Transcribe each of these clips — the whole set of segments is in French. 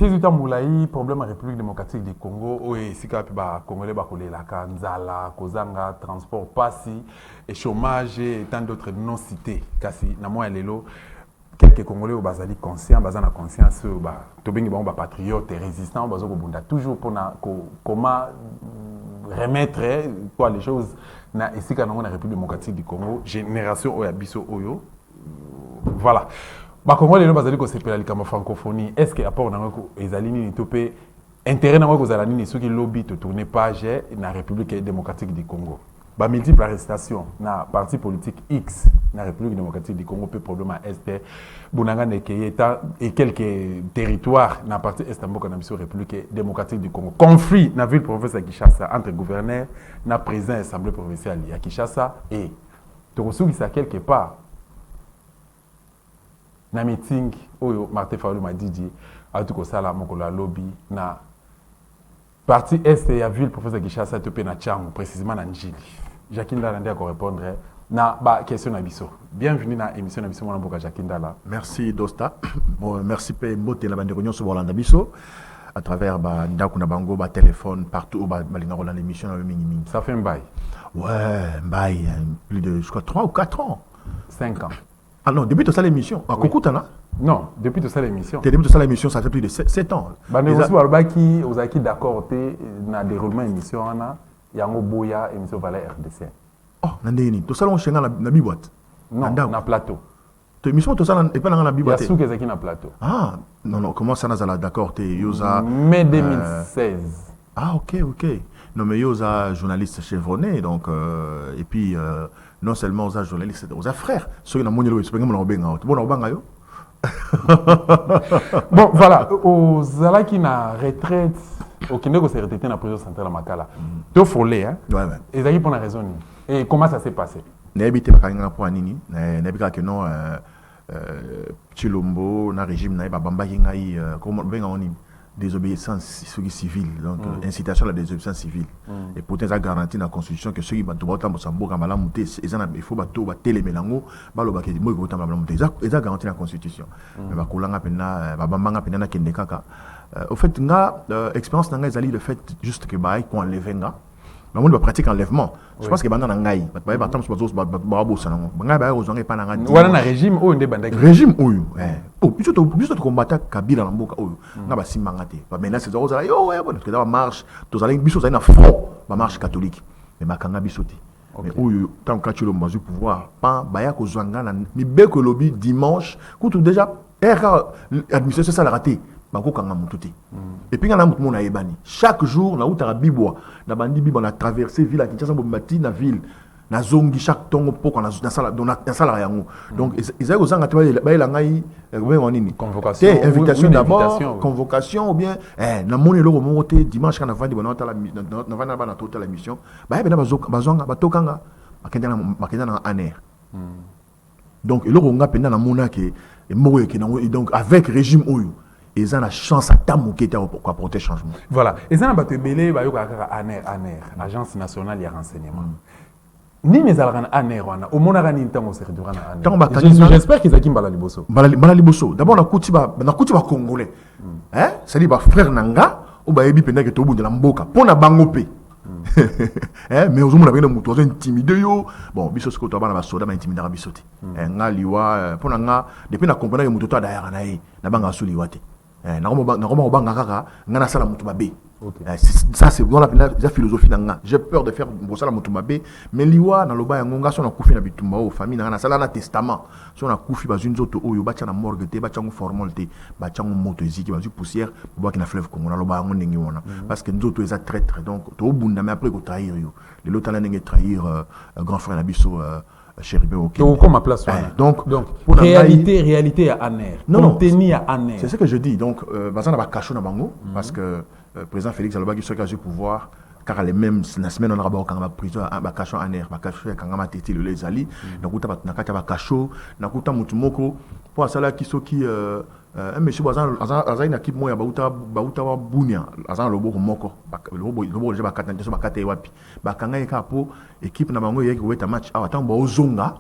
Jésus Moulaï, problème en République démocratique du Congo, oui, si les Congolais la Kanzala, Kozanga, transport, passi, et chômage et tant d'autres non cités. Kasi, na moi lelo, quelques Congolais au bazali conscient, bazana conscience, tobengi bon patriote et résistant, bazoko bunda toujours pour comment remettre quoi les choses na ici quand on a République démocratique du Congo, génération oyabiso oyo, voilà. Bah comment les gens bazali ko sepela likamba francophonie est-ce que apport na ko ezali ni topé intérêt na ko zala ni ceux qui lobby to tourner page na République démocratique du Congo ba multiple arrestation na parti politique X na République démocratique du Congo peut problème à est bunanga ne état et quelques territoires na parti est mboka na biso République démocratique du Congo conflit na ville province à Kinshasa entre gouverneur na président assemblée provinciale à Kinshasa et to ça quelque part na meeting oyo Martin Fayulu m'a dit atu ko sala moko la lobby na parti est ya ville professeur Kinshasa to pe na Tchango précisément na Njili Jacques Ndala ndia ko répondre na ba question na biso bienvenue na émission na biso mona mboka Jacques Ndala. Merci Dosta. Bon, merci pe mbote la bande réunion sur Bolanda biso à travers ba ndako na bango ba téléphone partout ba linga rolanda émission na mingi mingi. Ça fait un bail. Ouais, bail plus de je crois 3 ou 4 ans. 5 ans. Ah non, depuis tout ça l'émission. À Kokutana? Non, depuis tout ça l'émission. Depuis tout ça l'émission, ça fait plus de 7 ans. Bah, nous aussi, vous avez d'accord, na déroulement émission, yango boya émission valait RDC. Oh, nandeni. Tout ça, on chenga na biboite. Non, na plateau. Tu émission tout ça, et pas na biboite. Il y a souke zaki na plateau. Ah, non, comment ça n'a d'accord, t'es yosa. Mai 2016. Ah, ok. Non, mais yosa journaliste chevronné, donc, et puis, non seulement aux journalistes, aux frères. Ceux qui n'ont pas de bon, bon, voilà. Aux Zala qui n'a retraite, au Kindego s'est retraité dans la prison centrale à Makala. Deux follets, hein? Ouais. Et ça pour la raison. Et comment ça s'est passé? N'habitez pas pour Anini. N'habitez que non, Chilombo, na régime, na Bamba Kingaï, comment on dit? Désobéissance civile, donc incitation à la désobéissance civile. Et pourtant, ça garantit dans la Constitution que ceux qui battent au Mosambo, il faut battre les mélango, ils ont garanti la Constitution. Mais au fait, l'expérience n'a pas le fait juste que qu'on enlève un gars. Mais on pratique enlèvement. Je pense que c'est un ngaï. Régime ou régime ou juste combattre Kabila dans Mboka ou na ba simangate. Maintenant c'est ça yo parce que dans marche, tous allez biso ça na front, ba marche catholique. Mais makanga bisoti. Mais ou tant que tu le mazu pouvoir, pas baya ko zwanga na mibeko lobby dimanche, tout déjà administration ça la raté. Et puis, on a ébani. Chaque jour, on a Bibois. On a traversé ville à Kinshasa, na ville. Na zongi chaque tongo poko na sala yango. Donc ils ont osanga convocation. Invitation d'abord, convocation ou bien na moni lo monter dimanche quand on va na tota la mission. Ba bazonga batokanga bakenda na aner. Donc il on a pena na mona que donc avec régime oyo ils ont la chance à tamouker pour apporter changement. Voilà. Ils ont battu belé ba yo ka aner agence nationale de renseignement. Ni mes alran aner wana au mona rani ntango se redurana aner. J'espère qu'ils akimba la liboso. Bala liboso. D'abord na kuti ba congolais. C'est dit ba frère nanga ou ba yebi penda ke to bundela mboka pona bangope. Mais aux hommes na muto intimidé yo. Bon, biso ce que to bana ba soda ba intimidara bisoti. Nga liwa pona nga depuis na comprendre que muto to da na ye na banga suliwate. Na koma banga kaka nga na sala muto babe. Ça c'est dans la philosophie d'anga. J'ai peur de faire ça la mutumabe, mais liwa na loba ya ngonga so na kufi na bitumba o famille na sala na testament. So na kufi ba zunzo to oyo ba na morgue te ba chango formalité, ba chango moto eziki ba poussière ba ki na fleuve Congo na loba ngo ndenge wana. Parce que nzoto eza traître donc to bunda mais après ko trahir yo. Le lotala ndenge trahir grand frère na biso Chéribé OK. Donc comme ma place donc pour réalité à aner. Contenu à aner. C'est ce que je dis. Donc bazana ba kacho na bango parce que président Félix Aloba qui soit au pouvoir car les mêmes la semaine on a d'abord quand on va prison à cacho en air cacho quand on a tété le les ali donc on na kata ba cacho na kuta mutu moko pour ça là qui so qui un monsieur bazan une équipe moya bauta wa bunia azan lobo moko lobo je ba kata ndeso ba kata wapi ba kanga eka po équipe na bango yeki weta match a tant ba ozonga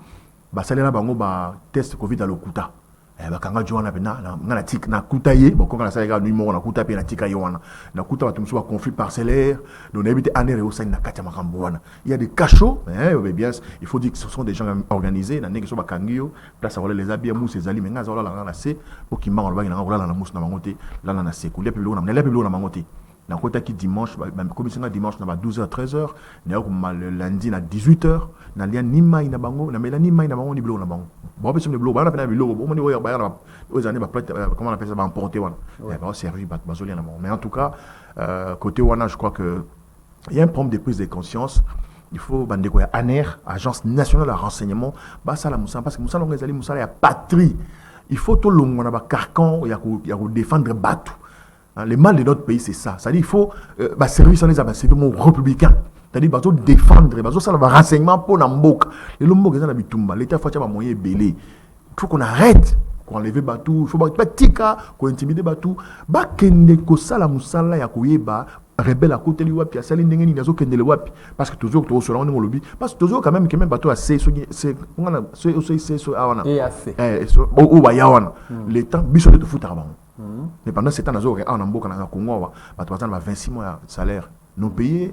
ba salela bango ba test covid à lokuta bakanga joana pena na tik na kutaye boko kana sala numéro na kuta pe na tika yoana na kuta batumsu ba conflit parcellaire donc éviter aner au sein na katia makambo wana il y a des cachots bien il faut dire que ce sont des gens organisés na ngeso bakangio place wala les habits mous ces ali menga za wala na se pour ki manga ba na mous na mangote là na seku les piblo na mangote na kota ki dimanche commission na dimanche na 12h 13h na ko le lundi na 18h na lia nima ina bango na melani mai na bango ni blo na bango bon parce que le blo ba na pena bilo bon on dit ba aux années ba comment on appelle ça ba emporter wana ba servi ba zolia na bango mais en tout cas côté wana je crois que il y a un problème de prise de conscience. Il faut bandeko ya ANER, Agence nationale de renseignement, ba sala musa parce que musa longa ezali musa ya patrie. Il faut tout longo na ba carcan ya ko défendre batu. Le mal de notre pays, c'est ça. C'est-à-dire qu'il faut service les services républicains. C'est-à-dire qu'il faut défendre, il faut le renseignement pour l'Amboka. Et l'Amboka, c'est l'Abitumba. L'État faut avoir moyen belé. Il faut qu'on arrête, qu'on enlève Batou. Il faut pas tika, qu'on intimide Batou. Bakende ko sala musala ya koyeba rebelle à côté du wapi, à saline n'engeni nazo kende le wapi. Parce que toujours tu sur le lobby. Parce que toujours quand même Batou a c'est on a c'est awana. Et assez. Au bayawana. L'État biso de foot avant. Mais pendant ce temps, on a un Congo, on a 26 mois de salaire non payé,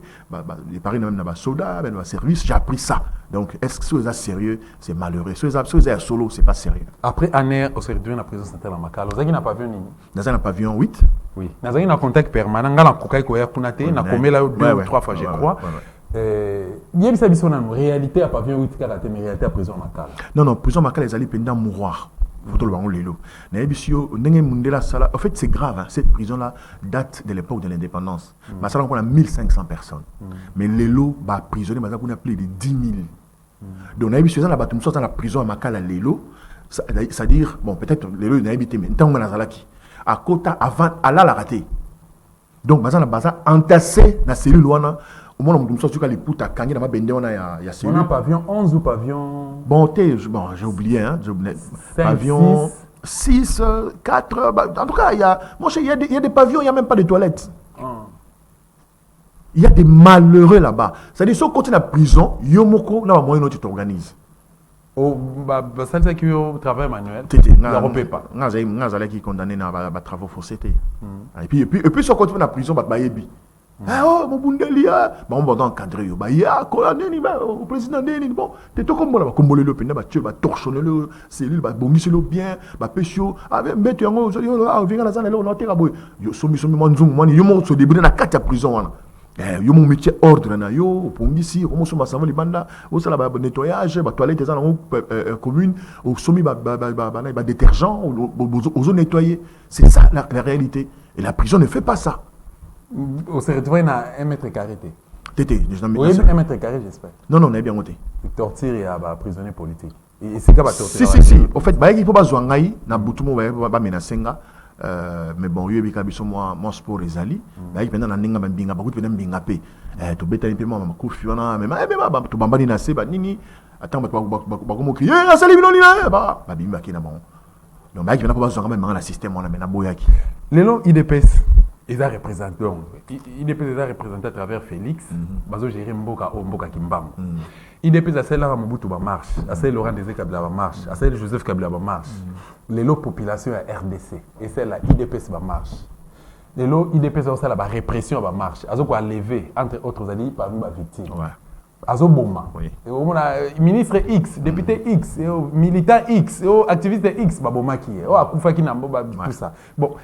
les paris même dans soda, dans service, j'ai appris ça. Donc, est-ce que c'est sérieux? C'est malheureux. Si c'est solo, c'est pas sérieux. Après, Aner, au service de la présence centrale à Makala, vous avez un pavillon? Dans un pavillon 8. Oui. Vous avez un contact permanent, vous avez un contact permanent, vous avez là 2 ou 3 fois, je crois. Il y a une réalité à pavillon 8, mais réalité à prison à Makala. Non, prison à Makala, ils allaient pendant mourir. En fait, c'est grave. Hein. Cette prison-là date de l'époque de l'indépendance. On a 1500 personnes. Mais les lots, prisonniers, on a plus de 10 000. Donc, on a vu la prison à Makala, les lots. C'est-à-dire, bon, peut-être les lots, on a habité, mais tant qu'on a à Kota, avant, à la raté. Donc, on a entassé dans la cellule. Au moins, on a les poutres à Kanye, on a pavillon 11 ou pavillon. Bon, j'ai oublié, hein. Pavillon 6, 4. En tout cas, il y a des pavillons, il n'y a même pas de toilettes. Il y a des malheureux là-bas. C'est-à-dire, si on continue la prison, Yomoko, là, moyen tu t'organises. Ça veut dire qu'il y a un travail manuel. Tu ne repère pas. Qui condamné à travaux forcés. Et puis, si on continue la prison, il y a oh, mon bundeli, on va encadrer. Il y a au président Denis. Bon, tu es comme moi, comme le pénal, tu vas torchonner le cellule, bongisser le bien, pécho, avec mettre un mot, viens à la salle, on a terre à boire. Yo, somi, yo, se débrouiller dans la 4 prison. Yo, mon métier ordre, yo, bongisi, on se masse avant les bandes, au salon, nettoyage, toilette, commune, au sommet, détergent, aux eaux nettoyées. C'est ça la réalité. Et la prison ne fait pas ça. Au territoire, il y a 1 mètre carré. Tété, oui, 1 mètre carré, j'espère. Non, on est bien monté. Torture et prisonnier politique. Et c'est quoi torture? Si. En fait, il faut pas jouer na butumo ba menacenga. Mais bon, il y a des moi sport les ali. Il y a des ninga binga ba kutu binga pe. To beta un peu moi ma kufiona mais to bambani na se ba nini. Attends ba ko crier, "Ah, sali binoni na ba bimba ki na bon." Donc il y a pas besoin même dans le système on a na boyaki. Lelo IDPS ils ont représenté. IDPS les a représenté à travers Félix. Bazo gérer Mboka Kimbam. IDPS a celle-là Mobutu ba marche, a celle Laurent Désiré Kabila ba marche, a celle Joseph Kabila ba marche. Les lots population à RDC et celle là IDPS ba marche. Les lots IDPS a celle la répression ba marche. Azo quoi lever entre autres alliés parmi ba victimes. Azo Boma. Et on a ministre X, député X, militant X, activiste X ba Boma qui est. Akufa ki na tout ça. Bon,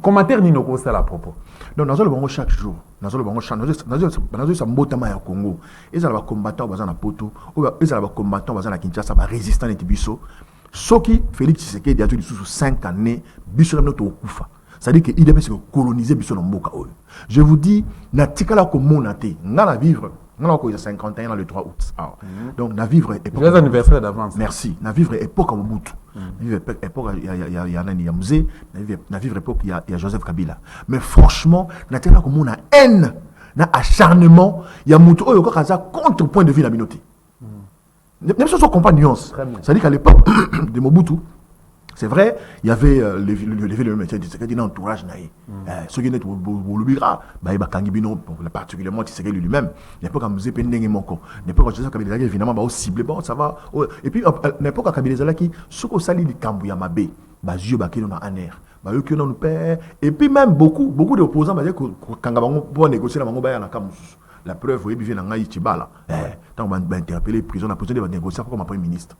commentaire ni noko ça à propos. Donc dans le bango chaque jour, dans le bango chaque dans ça mbotama ya Congo. Ils allaient combattre bazana poto, ils allaient combattre bazana Kinshasa ba résistant et biso. Soki Félix Tshisekedi a dit sous 5 années biso na notre okufa. C'est-à-dire que il devait coloniser biso na mboka oyo. Je vous dis na tikala ko monate, ngala vivre. Non, il y a 51 le 3 août. Donc, na vivre époque. Les anniversaires d'avance. Merci. Na vivre époque à Mobutu. Na vivre époque, il y a Musée. Na vivre époque, il y a Joseph Kabila. Mais franchement, na tellement comme on a haine, na acharnement, il y a Mobutu, il y a contre point de vue de la minorité. Même si on comprend nuance. C'est-à-dire qu'à l'époque de Mobutu, c'est vrai, il y avait le métier de Tshisekedi dans l'entourage. Ceux qui étaient au Lubira, il y a Kangibino, particulièrement Tshisekedi lui-même. L'époque à Musée Pendenge Moko. L'époque à Joseph Kabila, évidemment, ciblé, bon, ça va. Et puis, l'époque à Kabila, qui, ce qu'on salit du Kambouya Mabé, bazio bakino na aner bayo que nous perd et puis même beaucoup d'opposants ba dire que quand bango pour négocier na bango ba ya na kamusu la preuve oui vient na Chibala tant ba interpeller prison na prison de négocier comme premier ministre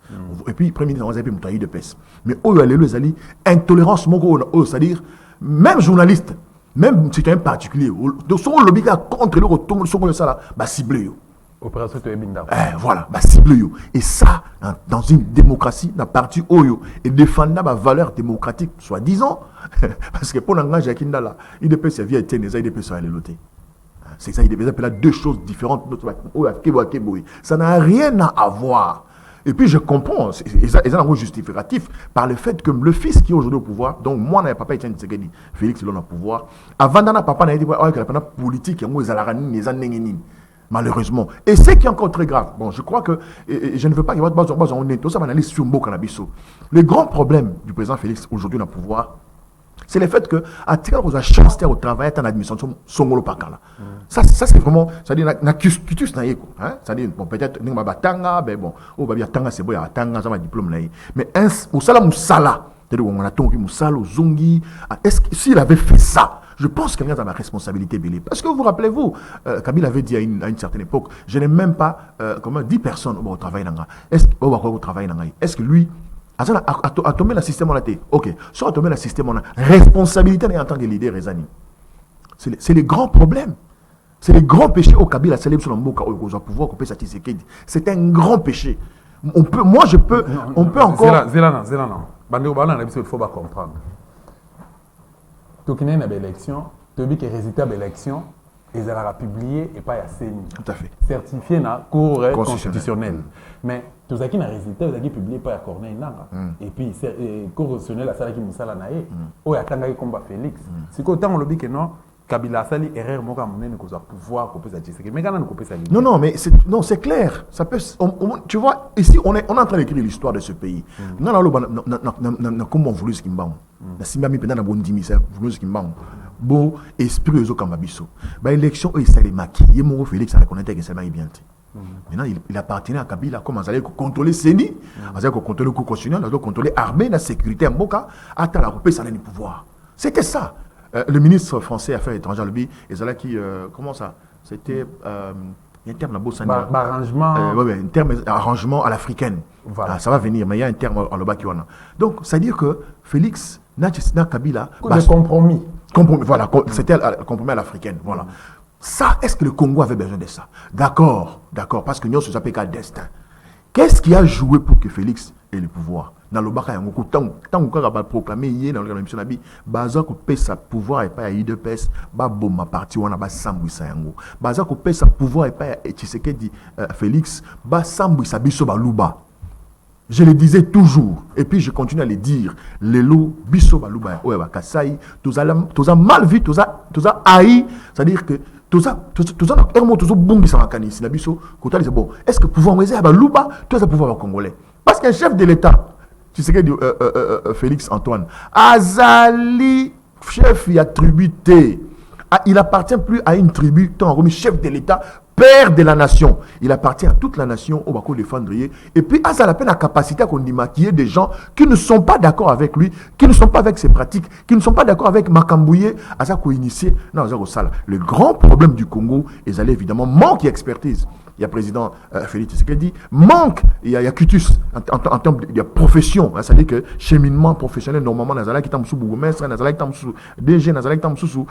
et puis premier ministre on a pu de pèse mais oyo alelo ezali intolérance moko c'est-à-dire même journaliste même citoyen particulier donc son lobby contre le retour sur ça là ba ciblé opération Toyebinda. Voilà, bah cible yo. Et ça, dans une démocratie, la partie Oyo, et défendre ma valeur démocratique, soi-disant, parce que pour l'engagement Kinda là, il peut servir à Ténéza, il peut se aller loter. C'est ça, il peut appeler deux choses différentes. Ça n'a rien à voir. Et puis je comprends, et ça un justificatif par le fait que le fils qui est aujourd'hui au pouvoir, donc moi, n'a papa Etienne Tshisekedi, Félix il est au pouvoir, avant d'en papa n'a dit que la politique, malheureusement. Et ce qui est encore très grave, bon, je crois que, et je ne veux pas qu'il y ait tout ça, analyse sur Mbo Canabiso. Le grand problème du président Félix aujourd'hui dans le pouvoir, c'est le fait que, à tirer la chance au travail, à l'administration, son pakala. Ça, c'est vraiment, c'est-à-dire, na cutus na yeko, hein, c'est-à-dire, bon, peut-être, n'imba batanga, ben bon, oh, babia tanga, c'est bon, ya tanga, ça m'a diplôme na yé. Mais, au sala moussala, c'est-à-dire, on a tongi moussala, au zongi, est-ce que, s'il avait fait ça, je pense qu'il y a ma responsabilité, Billy. Parce que vous rappelez-vous, Kabila avait dit à une certaine époque, je n'ai même pas 10 personnes au travail. Est-ce que lui, a tombé le système en la tête? Ok, soit a tombé le système en la responsabilité en tant que leader, Rezani. C'est les grands problèmes. C'est les grands péchés au Kabila, c'est les pouvoir couper sa Tshisekedi. C'est un grand péché. On peut encore. Zélana. Il faut pas comprendre. Donc, il y a une élection, tu as vu que les résultats de l'élection, ils ont publié et pas assez. Tout à fait. Certifié dans la Cour constitutionnelle. Mais tout ça qui a résultat, ils ont publié pas à Corneille. Et puis, la Cour constitutionnelle a fait qui Moussala Naé. Ou il y a un combat Félix. C'est qu'autant on le dit que non, Kabila Sali, erreur, moi, comme on a pouvoir couper sa Tshisekedi. Mais quand on a coupé sa ligne. Non, c'est clair. Ça peut, tu vois, ici, on est en train d'écrire l'histoire de ce pays. Non, comment on voulait ce qui m'a la simami pendant la bonne dimission, voulait ce qui m'a bon esprit aux Kamabiso. Bah, élection, il s'est maquillé. Mon Félix a reconnaît que ça m'a bien. Maintenant, il appartenait à Kabila. Comment ça allait contrôler Séni, ça allait contrôler le coup constitutionnel, ça allait contrôler l'armée, la sécurité, Mboka, à la couper, ça allait le pouvoir. C'était ça. Le ministre français Affaires étrangères, lui, qui, comment ça? C'était il y a un terme là-bas, arrangement. Un terme arrangement à l'africaine. Voilà. Ça va venir, mais il y a un terme en bas qui en a. Donc, ça veut dire que Félix, Kabila. Compromis. Voilà, c'était un compromis à l'africaine. Voilà. Ça, est-ce que le Congo avait besoin de ça? D'accord, parce que nous, ça s'appelle qu'un destin. Qu'est-ce qui a joué pour que Félix ait le pouvoir? Dans le Baka, tant qu'on a proclamé hier dans l'émission Nabi, Baza ko pesa pouvoir et pas à IDPS, ba bomba parti on a ba sambwisa yango. Baza ko pesa pouvoir et pas à Tshisekedi Félix, ba sambwisa biso ba luba. Je le disais toujours, et puis je continue à le dire, les loups, biso ba luba, ouais ba kasai, tous a mal vu, tous a haï, c'est-à-dire que tous a bungi sa makani, si na biso, kota c'est bon. Est-ce que pouvoir ngeze ba luba, tous a pouvoir congolais? Parce qu'un chef de l'État, tu sais que Félix Antoine, Azali, chef, il a tributé. Il appartient plus à une tribu, tant remis chef de l'État, père de la nation. Il appartient à toute la nation, au Bako défendre. Et puis, Azal a peine la capacité à maquiller des gens qui ne sont pas d'accord avec lui, qui ne sont pas avec ses pratiques, qui ne sont pas d'accord avec Makambouye, Azal ko initié. Non, Azal ko sala. Le grand problème du Congo, Azal évidemment manque d'expertise. Il y a le président Félix Tshisekedi, manque, il y a Cutus en termes de profession, hein, c'est-à-dire que cheminement professionnel, normalement, Nazala qui est sous bourgmestre, Nazala qui est sous DG, Nazala qui est sous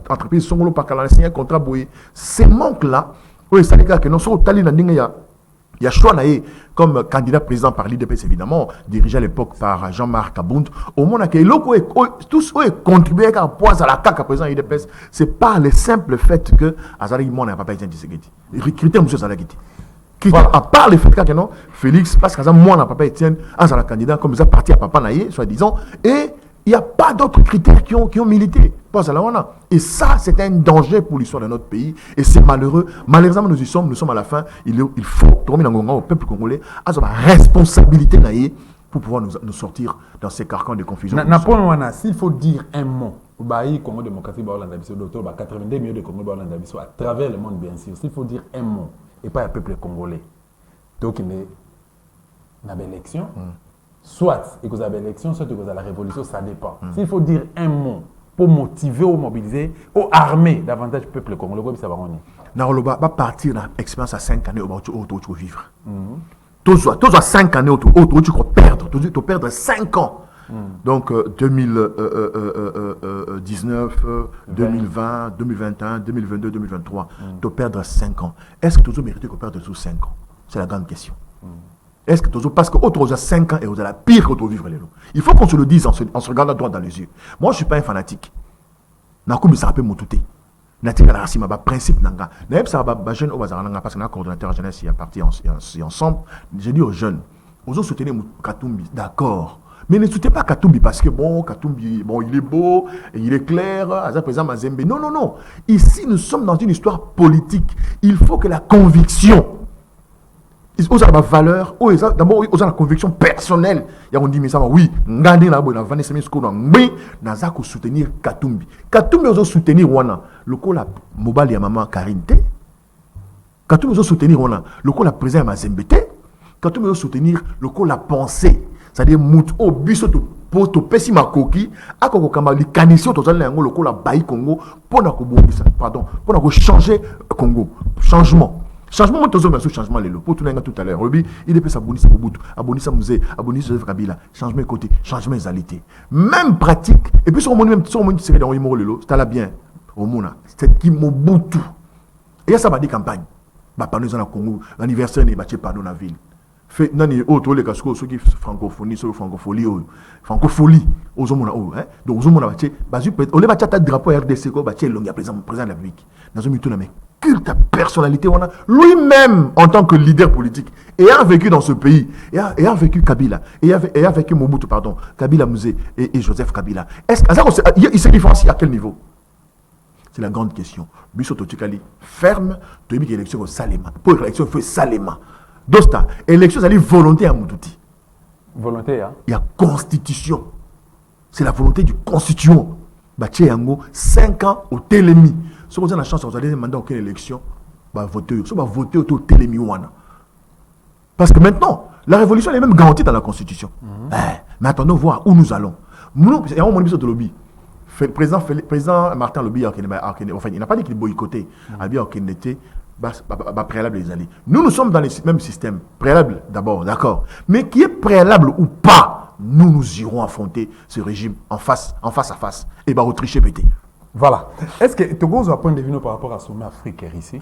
entreprise, Songolo Pakala, signé un contrat boué. Ces manques-là, oui, ça veut dire que non seulement il y a choix comme candidat président par l'IDPS, évidemment, dirigé à l'époque par Jean-Marc Abound. Au moment où tous eux contribuaient à poids à la CAC à présent à l'IDPS, c'est par le simple fait que Azali Mon n'a pas été Tshisekedi. Recruter M. Zalagiti. Voilà. À part le fait que non, Félix, parce que moi, n'a pas été un candidat comme ça, parti à Papa Naye, soi-disant, et il n'y a pas d'autres critères qui ont milité. Et ça, c'est un danger pour l'histoire de notre pays. Et c'est malheureux. Malheureusement, nous sommes à la fin. Il faut tourner au peuple congolais à sa responsabilité pour pouvoir nous sortir dans ces carcans de confusion. S'il faut dire un mot, le Congo démocratique, docteur, 82 millions de Congo à travers le monde, bien sûr. S'il faut dire un mot, et pas le peuple congolais. Donc, il y a une élection. soit et que vous avez l'élection, soit que vous avez la révolution, ça dépend. S'il faut dire un mot pour motiver ou mobiliser ou armer davantage le peuple congolais, ça va en est. Naroloba va partir dans l'expérience à 5 années où tu vas vivre. Tu as 5 années où tu vas perdre. Tu vas perdre 5 ans. Donc 2019, 2020, 2021, 2022, 2023, tu vas perdre 5 ans. Est-ce que tu as mérité de perdre tous 5 ans? C'est la grande question. Est-ce que tu as... Parce que tu as 5 ans et tu as la pire que tu vas vivre les lots. Il faut qu'on se le dise en se regardant droit dans les yeux. Moi, je ne suis pas un fanatique. Je ne sais pas si je principe nanga parce que le coordonnateur jeunesse est parti ensemble. J'ai dit aux jeunes, aux autres soutenir Katumbi, d'accord, mais ne soutenez pas Katumbi parce que Katumbi, il est beau, il est clair, président Mazembe. Non. Ici, nous sommes dans une histoire politique. Il faut que la conviction, ils ont la valeur, d'abord ils ont la conviction personnelle. Il y a on dit mais ça va oui, ngandé na boina Vanessa Misko na oui, naza ko soutenir Katumbi. Katumbi ozo soutenir wana, lokola mobile ya maman Karinte. Katumbi ozo soutenir wana, lokola président Mazembete. Katumbi ozo soutenir lokola pensée, c'est-à-dire mout o biso to poto pesi makoki, akoko kamba likanisio to zala yango lokola bayi Congo pona ko bongisa, pardon, pona ko changer Congo, changement. Changement, moi, toujours changement, les lots. Pour tout le monde tout à l'heure, il est peut s'abonner à Mobutu, abonner à Musée, abonner à Joseph Kabila, changement côté, changement égalité. Même pratique, et puis sur le monde, c'est dans le monde, c'est là bien, au monde, c'est qui Mobutu. Et ça va dire campagne. Bah, par nous, dans le Congo, l'anniversaire n'est pas pardon dans la ville. Fait, non, il y a autre, les cascos, ceux qui francophonie, ceux qui francophonie, francophonie, aux hommes, hein. Donc, aux hommes, on les bâtit à drapeau RDC, quoi, bâtit l'homme, il y a président de la République. Dans un mytho, mais culte personnalité, lui-même, en tant que leader politique, ayant vécu dans ce pays, ayant vécu Kabila, ayant vécu Mobutu, pardon, Kabila Musée et Joseph Kabila, est-ce qu'il se différencie à quel niveau? C'est la grande question. Biso Totikali, ferme, tu as mis l'élection au Salema. Pour l'élection, il faut Salema. Dosta, élection, c'est la volonté à Moutouti. Volonté, hein? Il y a constitution. C'est la volonté du constituant. Baché Yango, 5 ans au Télémi. Si vous avez la chance, vous allez demander aucune élection, voter. Si vous voter au Télémi. Parce que maintenant, la révolution est même garantie dans la constitution. Mais attendons voir où nous allons. Nous, il y a un moment de lobby. Le président Martin Lobby, enfin, il n'a pas dit qu'il boycottait. Il a dit préalable les alliés. Nous sommes dans le même système. Préalable d'abord, d'accord. Mais qui est préalable ou pas, nous irons affronter ce régime en face à face. Et Autriche pété. Voilà. Est-ce que Togo a un point de vue par rapport à sommet africain ici?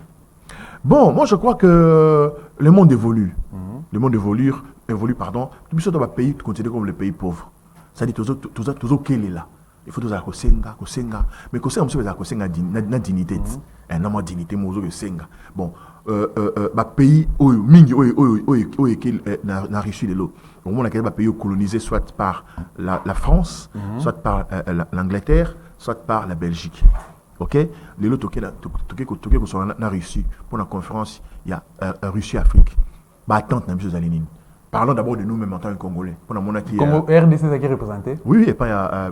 Bon, moi je crois que le monde évolue. Le monde évolue, pardon. Tout ça dans un pays considéré comme le pays pauvre. C'est-à-dire toujours qu'il est là. Il faut toujours Kosenga. Mais Kosenga, c'est Kosenga na dignité. Un homme dignité, moi je Senga. Bon, pays na Russie de l'eau. Au moment où pays colonisé soit par la France, soit par l'Angleterre, soit par la Belgique. Ok? Les lots toqués que sont en Russie pour la conférence, il y a Russie-Afrique. Attente, n'a pas Lénine. Parlons d'abord de nous-mêmes en tant que Congolais. Comme RDC, c'est qui représenté? Oui, et puis il y a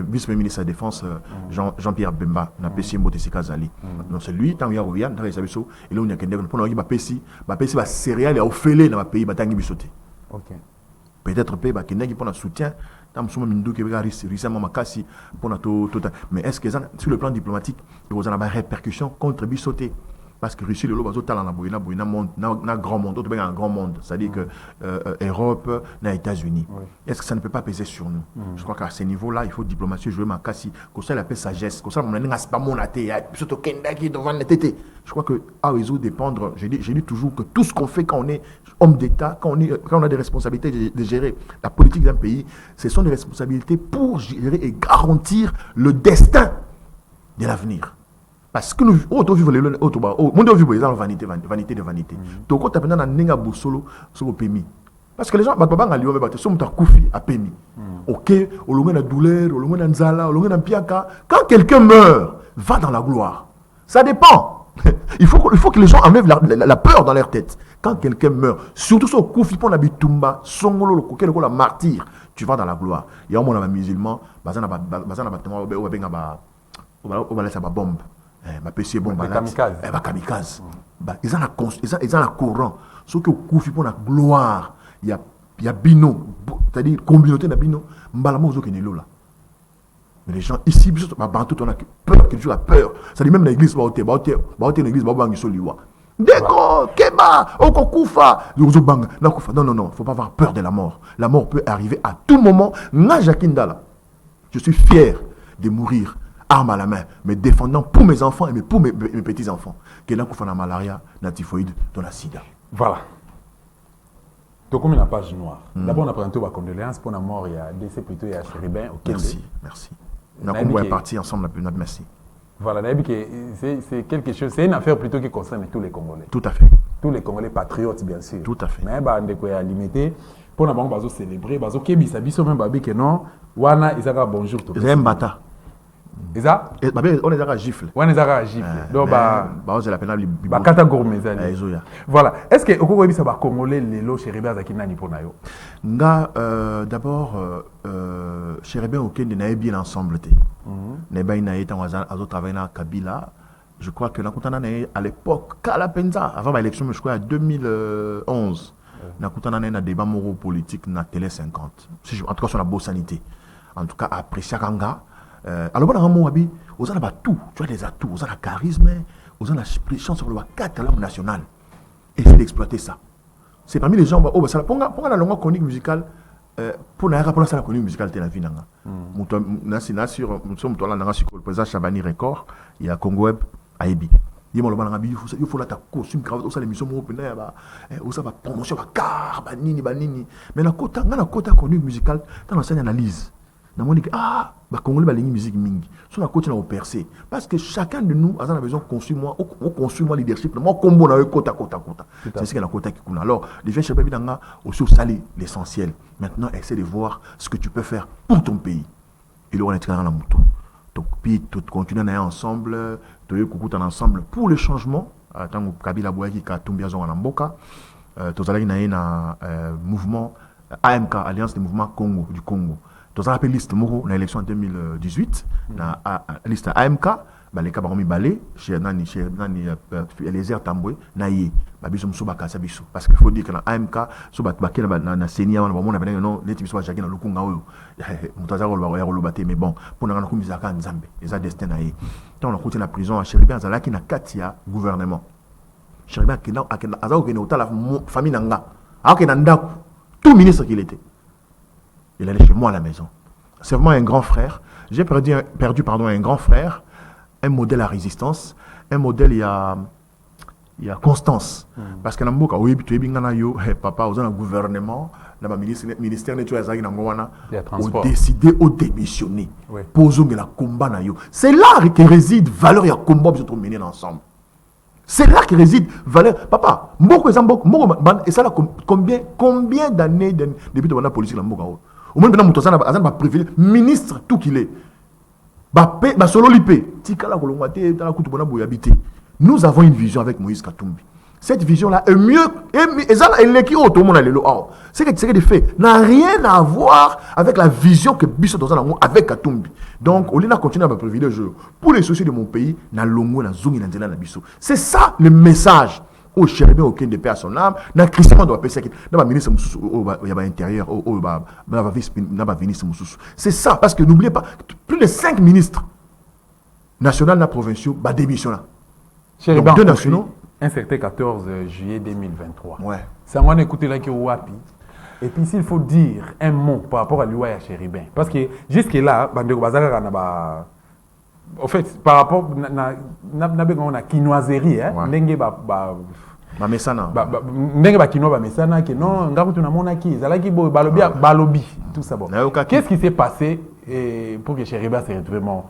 vice-ministre de la Défense Jean-Pierre Bemba, na PCM Botesika Zali. Donc c'est lui, tant qu'il y a Rovian, tant qu'il y a Sabiso, et là on y a Kendek, pour nous, il y a PCI, céréales et au fêlé dans le pays, il y a Ok. Peut-être que Kendek pour un soutien, tant que Mindou qui a récemment Makassi pour notre tout. Mais est-ce que sur le plan diplomatique, il y a des répercussions contre Bissoté? Parce que Russie, le lot, il y a un grand monde, un grand monde, c'est-à-dire que Europe, les États-Unis. Oui. Est-ce que ça ne peut pas peser sur nous? Je crois qu'à ce niveau-là, il faut diplomatie jouer ma casse, que ça l'appelle sagesse, que ça on n'a pas mon athée, surtout Kendaki devant la tête. Je crois que à réseau dépendre, j'ai dit toujours que tout ce qu'on fait quand on est homme d'État, quand on a des responsabilités de gérer la politique d'un pays, ce sont des responsabilités pour gérer et garantir le destin de l'avenir. Parce que nous vivons les monde vivre les vanité de vanité. Donc quand tu as nenga bosolo sur PMI. Parce que les gens battent pas ngaliwa mais sont ta koufi à PMI. OK, au longue de douleur, au longue de nzala, au longue de piaka, quand quelqu'un meurt, va dans la gloire. Ça dépend. Il faut que les gens enlèvent la peur dans leur tête. Quand quelqu'un meurt, surtout sur koufi pour la bitumba, songolo le coquet le martyr, tu vas dans la gloire. Il y a un monde musulman, bazana bâtiment on va laisser ma bombe. Ma PC bon kamikaze. Ils ont la Coran. Ce que Koufi pour la gloire, il y a Bino, c'est-à-dire communauté d'abino mbalamo ozo kenelo là. Mais les gens ici, Bantou, on a peur, culture a peur. Ça dit même l'église, l'église, Déco, Keba, Okokufa, non, il ne faut pas avoir peur de la mort. La mort peut arriver à tout moment. Je suis fier de mourir, arme à la main, mais défendant pour mes enfants et pour mes petits-enfants. Que là, la malaria, la typhoïde, dans la sida. Voilà. Donc, comme la page noire. D'abord, on a présenté ma condoléance pour la mort, il y a décès plutôt, il y a Chéribin. Merci. On est parti ensemble, merci. Voilà, c'est quelque chose, c'est une affaire plutôt qui concerne tous les Congolais. Tout à fait. Tous les Congolais patriotes, bien sûr. Tout à fait. Mais on est limité. Pour nous, on va célébrer, on va même que non, wana isaka bonjour tout. C'est un bata. Isa? On est à gifle. On est à gifle. Donc c'est la peine ba kata gourmezali. Voilà. Est-ce que au Congo ça va Congolais lelo Chéribin zakina ni pona yo? Nga d'abord Chéribin au Kenya na bien ensemble té. Na ba ina eta waza azo travailler na Kabila. Je crois que na kutana à l'époque Kala Penza avant l'élection je crois en 2011. Na kutana na débat moro politique na télé 50. En tout cas sur la bonne sanité. En tout cas apprécier Kanga. Alors, on a tout, tu as des atouts, on a le charisme, on a la chance sur le 4 langues nationales. Essayer d'exploiter ça. C'est parmi les gens, pour la langue chronique musicale, pour la chronique musicale, tu as la vie. Nous sommes sur le président Chabani Record, il y a Congo Web, Aebi. Il faut la costume, cravate, l'émission européenne, ça va promotion, car, banini. Mais la côté chronique musicale, tu as une analyse. Les Congolais ont une musique mingi. Sur la côte, on a percé. Parce que chacun de nous a besoin de construire moi leadership. Moi, combo, on a côte à côte. C'est ce qu'il y a dans côté qui coule. Alors, les jeunes chefs aussi au salé l'essentiel. Maintenant, essaie de voir ce que tu peux faire pour ton pays. Et là, on est dans la moto. Donc, puis, tout continuer à aller ensemble, tout ensemble pour le changement. Tant que Kabila Bouaki, Katumbia Zonga Namboka, tout allez dans mouvement AMK, Alliance des mouvements Congo, du Congo. Dans la liste Moro, dans l'élection en 2018, dans la liste AMK, les cas baromi balé, chez Eliezer Tamboué, naïe, babiso mso bakasa biso. Parce qu'il faut dire que dans AMK, so batbaké na senia, on a bien non, les types sont jacqués dans le kunga oyo. Mutaza rolo rolobate, mais bon, pour na kumizaka nzambe, les a destin naïe. Tant on a coûté la prison à Chéribin Zalaki na katia gouvernement. Chéribin qui n'a azao qui n'a la famille nanga, alors qu'il n'a tout ministre qu'il était. Il allait chez moi à la maison. C'est vraiment un grand frère. J'ai perdu un grand frère, un modèle à résistance, un modèle il y a constance. Parce que dans le papa, au gouvernement, dans le ministère ont décidé de démissionner. Posons la combat. C'est là que réside valeur et combat que nous menons ensemble. C'est là que réside valeur. Papa, et ça là combien d'années depuis la politique au moins, maintenant, privilégié ministre tout qu'il est. Nous avons une vision avec Moïse Katumbi. Cette vision-là est mieux. C'est que des faits n'a rien à voir avec la vision que Bissot dans un avec Katumbi. Donc, on a continué à privilégier pour les soucis de mon pays. C'est ça le message. Au Chéribin, aucun de paix à son âme, dans le Christian doit payer ça. Dans le ministre, il y a l'intérieur, c'est ça, parce que n'oubliez pas, plus de 5 ministres nationaux et provinciaux démissionnent. Chéribin, deux nationaux. Un certain 14 juillet 2023. Ouais. Ça, on a écouté là qui est Wapi. Et puis, s'il faut dire un mot par rapport à l'UA et à Chéribin, parce que jusque-là, en fait, par rapport à quinoiserie, Mesana. Qu'est-ce qui s'est passé pour que Chéribin se retrouve mort?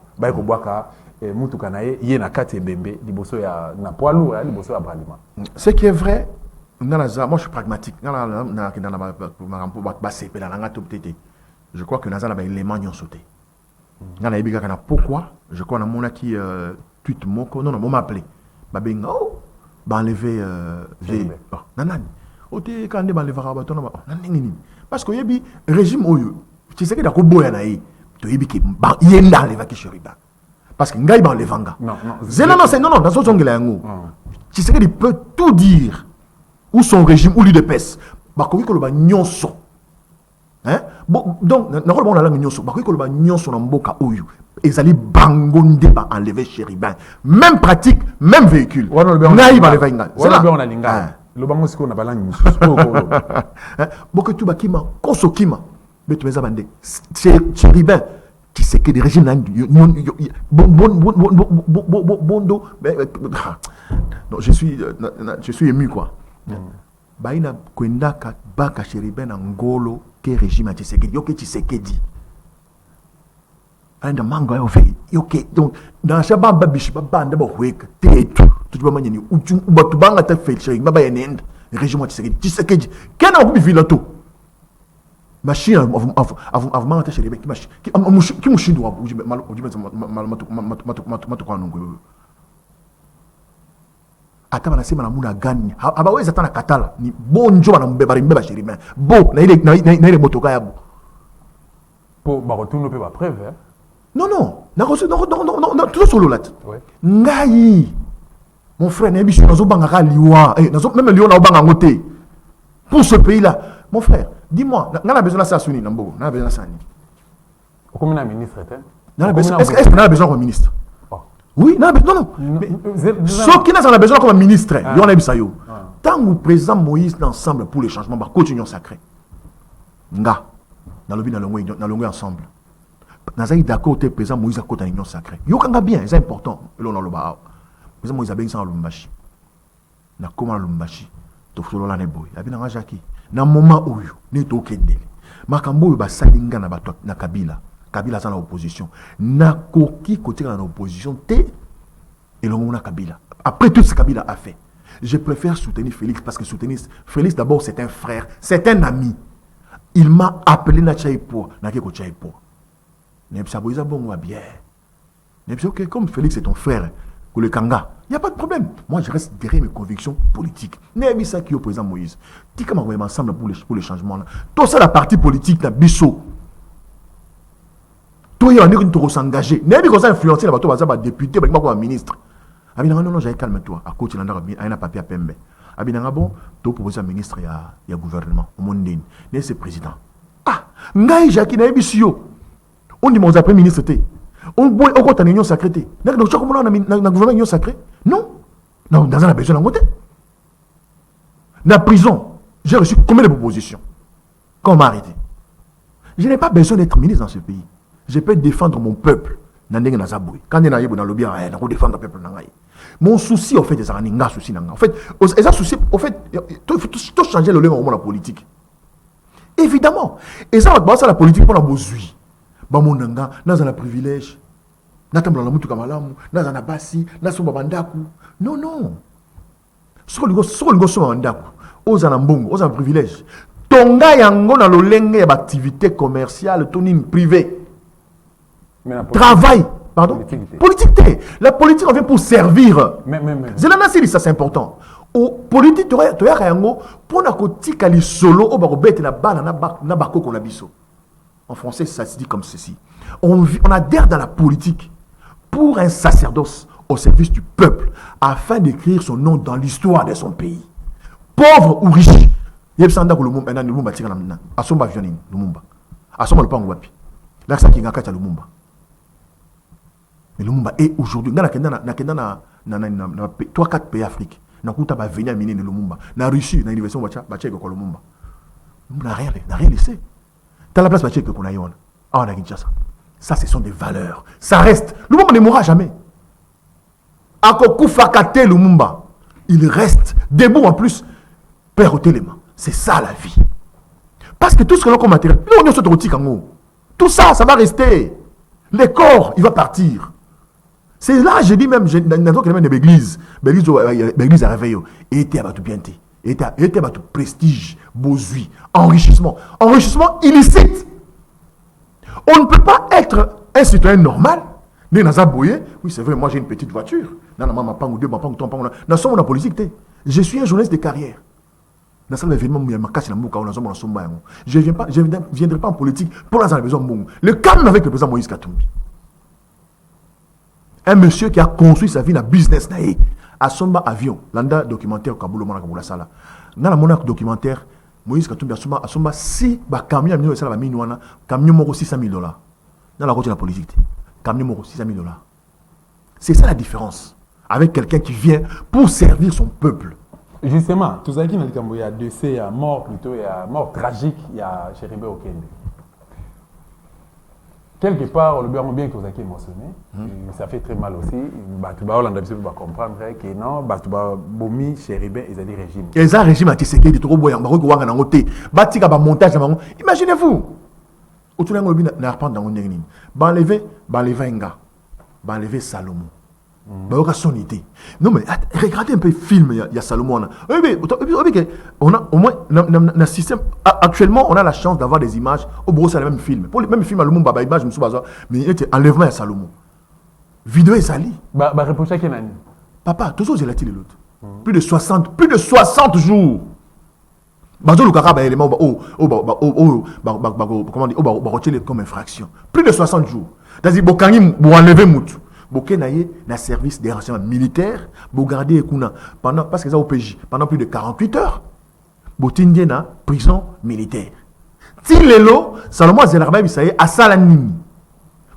Ce qui est vrai, moi je suis pragmatique. Je crois que Naza a les mains sauté. Pourquoi? Je crois que qui tweet mon non, on m'a appelé. Enlever nanani. Ote quand on enlève rabaton nanani. Parce que yebi régime oyo. Tu sais que da ko boya na yi. To yebi ki yenda enlever ki Chéribin. Parce que ngai ba enlevanga. Non, dans son zongela yango. Tu sais qu'il peut tout dire ou son régime ou lui de peste. Ba ko ko ba nyonso. Hein? Bon, donc, on a la nyonso. Bah, quoi que nyonso na mboka oyo. Ils allaient bangonde ba enlever chérubin. Même pratique, même véhicule. Naï ba lever nga. C'est là. On a linga. Le bango siko na balangi musu. Bon que tu ba kima, koso kima. Mais tu mets bande. Chérubin qui c'est que des régimes là bondo. Non, je suis ému quoi. Baina kwenda ka baka chérubin ngolo ke régime Tshisekedi yoke Tshisekedi. Anda mango yo fait yoke donc dans chaba babishi babanda ba weka tetu tu ba manyeni utu ubatu banga ta fait chéri baba yenenda régime Tshisekedi kena ku bivilato machine avant ta chéri ki machine ki mushindo wa uji matu kwa nungu ata banasema na muna gani abaweza tana katala ni bonjo bana mbeba chérubin bo na ile motoka yabo po ba retourner pe ba preuve. Non, tout ça solo là. Ngai, mon frère, n'est pas sur banga liwa, même liwa na banga ngote. Pour ce pays-là, mon frère, dis-moi, on a besoin de ça suni nambo, on a besoin de ça ni. Comme un ministre, est-ce qu'on a besoin d'un ministre? Oui, non. Sauf qu'il a besoin comme un ministre, il y en a besoin yo. Tant que le président Moïse ensemble pour les changements, bah continuons sacré. Nga, na lobi na longo ensemble. Nazaï d'accord te président Moïse à côté de l'union sacrée. Yo kanga bien, c'est important. Là on a le ba. Président Moïse a bien sans Lumbashi. Na comment Lumbashi. To solo la neboy. A bien na jaki. Na moment où yo ne to kendele. Makambo yo ba salinga na bato na Kabila. Kabila sans l'opposition. Na koki côté na opposition te et le na Kabila. Après tout ce Kabila a fait. Je préfère soutenir Félix parce que soutenir Félix d'abord c'est un frère, c'est un ami. Il m'a appelé na Chaipo, na keko Chaipo. Ok, comme Félix est ton frère, le Kanga, il n'y a pas de problème. Moi, je reste derrière mes convictions politiques. N'est-ce ça qui est au président Moïse? Tu comment on va ensemble pour les changements. Tout ça, la partie politique, la bisso. Tout il y a un s'engager. N'est-ce pas ça influencer la bateau, va député, va ministre. Ah bien non, j'ai calme-toi. À côté, il y a un papier à pembe. Ah bien bon, tu proposes un ministre, il y a gouvernement, au monde, n'est-ce pas président? Ah, Ngaï Jacques, n'est-ce pas on dit mon après ministre on boit au côté de l'union sacrée donc comment on a gouvernement union sacrée non dans un besoin d'un côté la prison j'ai reçu combien de propositions quand on m'a arrêté je n'ai pas besoin d'être ministre dans ce pays je peux défendre mon peuple quand on est dans le bien on défendre le peuple mon souci en fait c'est un souci en fait les soucis en fait tout changer le lien la politique évidemment et ça va la politique pour la besoin bamonanga naza na privilège natambula na mutu kamalamu naza na basi nasomba bandaku non soko lingo soma bandaku oza na mbongo oza na privilège tonga yango na lolenge ya activité commerciale tonine privée travail pardon politique la politique on vient pour servir ça c'est important o politique toyaka yango pona kotika lisolo o bakobete na bana na bakoko na biso. En français, ça se dit comme ceci. On adhère dans la politique pour un sacerdoce au service du peuple afin d'écrire son nom dans l'histoire de son pays. Pauvre ou riche. Il y a un Lumumba, Lumumba, Asomba Vionin, Lumumba. Asomba le Pangwapi. Là, ça qui est à Lumumba. Mais Lumumba est aujourd'hui, dans 3-4 pays Afrique, n'a pas venir à miner de Lumumba. Na Russie, na l'université de Lumumba. Lumumba n'a rien laissé. Dans la place que qu'on a eu, ça, ce sont des valeurs. Ça reste. Lumumba ne mourra jamais. Akokufakate Lumumba, il reste debout en plus, père au téléma. C'est ça la vie. Parce que tout ce que l'on matériel, tout ça, ça va rester. Les corps, il va partir. C'est là, je dis même, dans l'église, l'église a réveillé, et était à tout bien. Et était à tout prestige, beau-zui, enrichissement. Enrichissement illicite. On ne peut pas être un citoyen normal. Oui, c'est vrai, moi j'ai une petite voiture. Je suis un journaliste de carrière. Je ne viendrai pas en politique pour l'instant besoin de le calme avec le président Moïse Katumbi. Un monsieur qui a construit sa vie dans le business. À Somba avion, landa documentaire Kaboulou Mona Kaboula Sala. Dans la monarque documentaire, Moïse Katumbi asomba si ba camion a ça la mine wana camion moko $600,000 dans la côté de la politique. Camion moko $600,000. C'est ça la différence avec quelqu'un qui vient pour servir son peuple. Justement, tout ça qui n'a dit qu'il y a décès, il y a mort plutôt, il y a mort tragique, il y a Chéribé Okende. Quelque part, le bien que vous avez émotionné, ça fait très mal aussi. On va comprendre que non, Bomi, Chéribé, ils ont dit régime. Et ça, régime a Tshisekedi, de trop boyang, Baroko Wanga Nangote, Batika ba montage, imaginez-vous. Autour d'un lobby, n'a pas d'enlever, enlever Salomon. Bah, son idée. Non, mais regardez un peu le film, il y a Salomon. On a au moins un système. Actuellement, on a la chance d'avoir des images. Au bureau, c'est le même film. Pour le même film, Salomon, Baba Image, mais il était enlèvement à Salomon. Vidéo est sali. Bah, reprocher qu'il y a papa, tout ça, c'est la-t-il l'autre. Plus de 60 jours. Bazo Lukaka, bah, élément, comment dire, retirer comme infraction. Plus de 60 jours. C'est-à-dire, Bokangi, pour enlever Moutou. Boké naïe na service des renseignements militaires, bo garder Ekuna pendant parce que ça au PJ pendant plus de 48 heures. Botindie na prison militaire. Si lelo Salomon Zelarba bisaye asala nini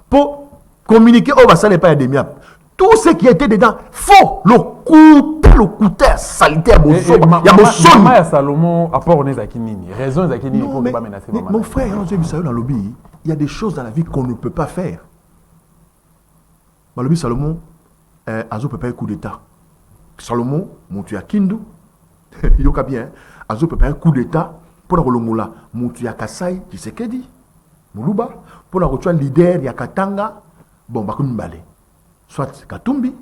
pour communiquer au basale pas des miap. Tout ce qui était dedans faux, le coûté salité bozo. Il y a bozo. Maman Salomon apport on est zakinini. Raison zakinini pour ne pas menacer maman. Mon frère, on bisaye dans lobby, il y a des choses dans la vie qu'on ne peut pas faire. Malobi Salomon, Azo peut pas un coup d'état. Salomon, montu à Kindu, yoka bien, Azo peut pas un coup d'état pour la Rolongola, montu à Kasai, Tshisekedi, Muluba, pour la retour leader, Yakatanga, bon, Bakumbale, soit Katumbi,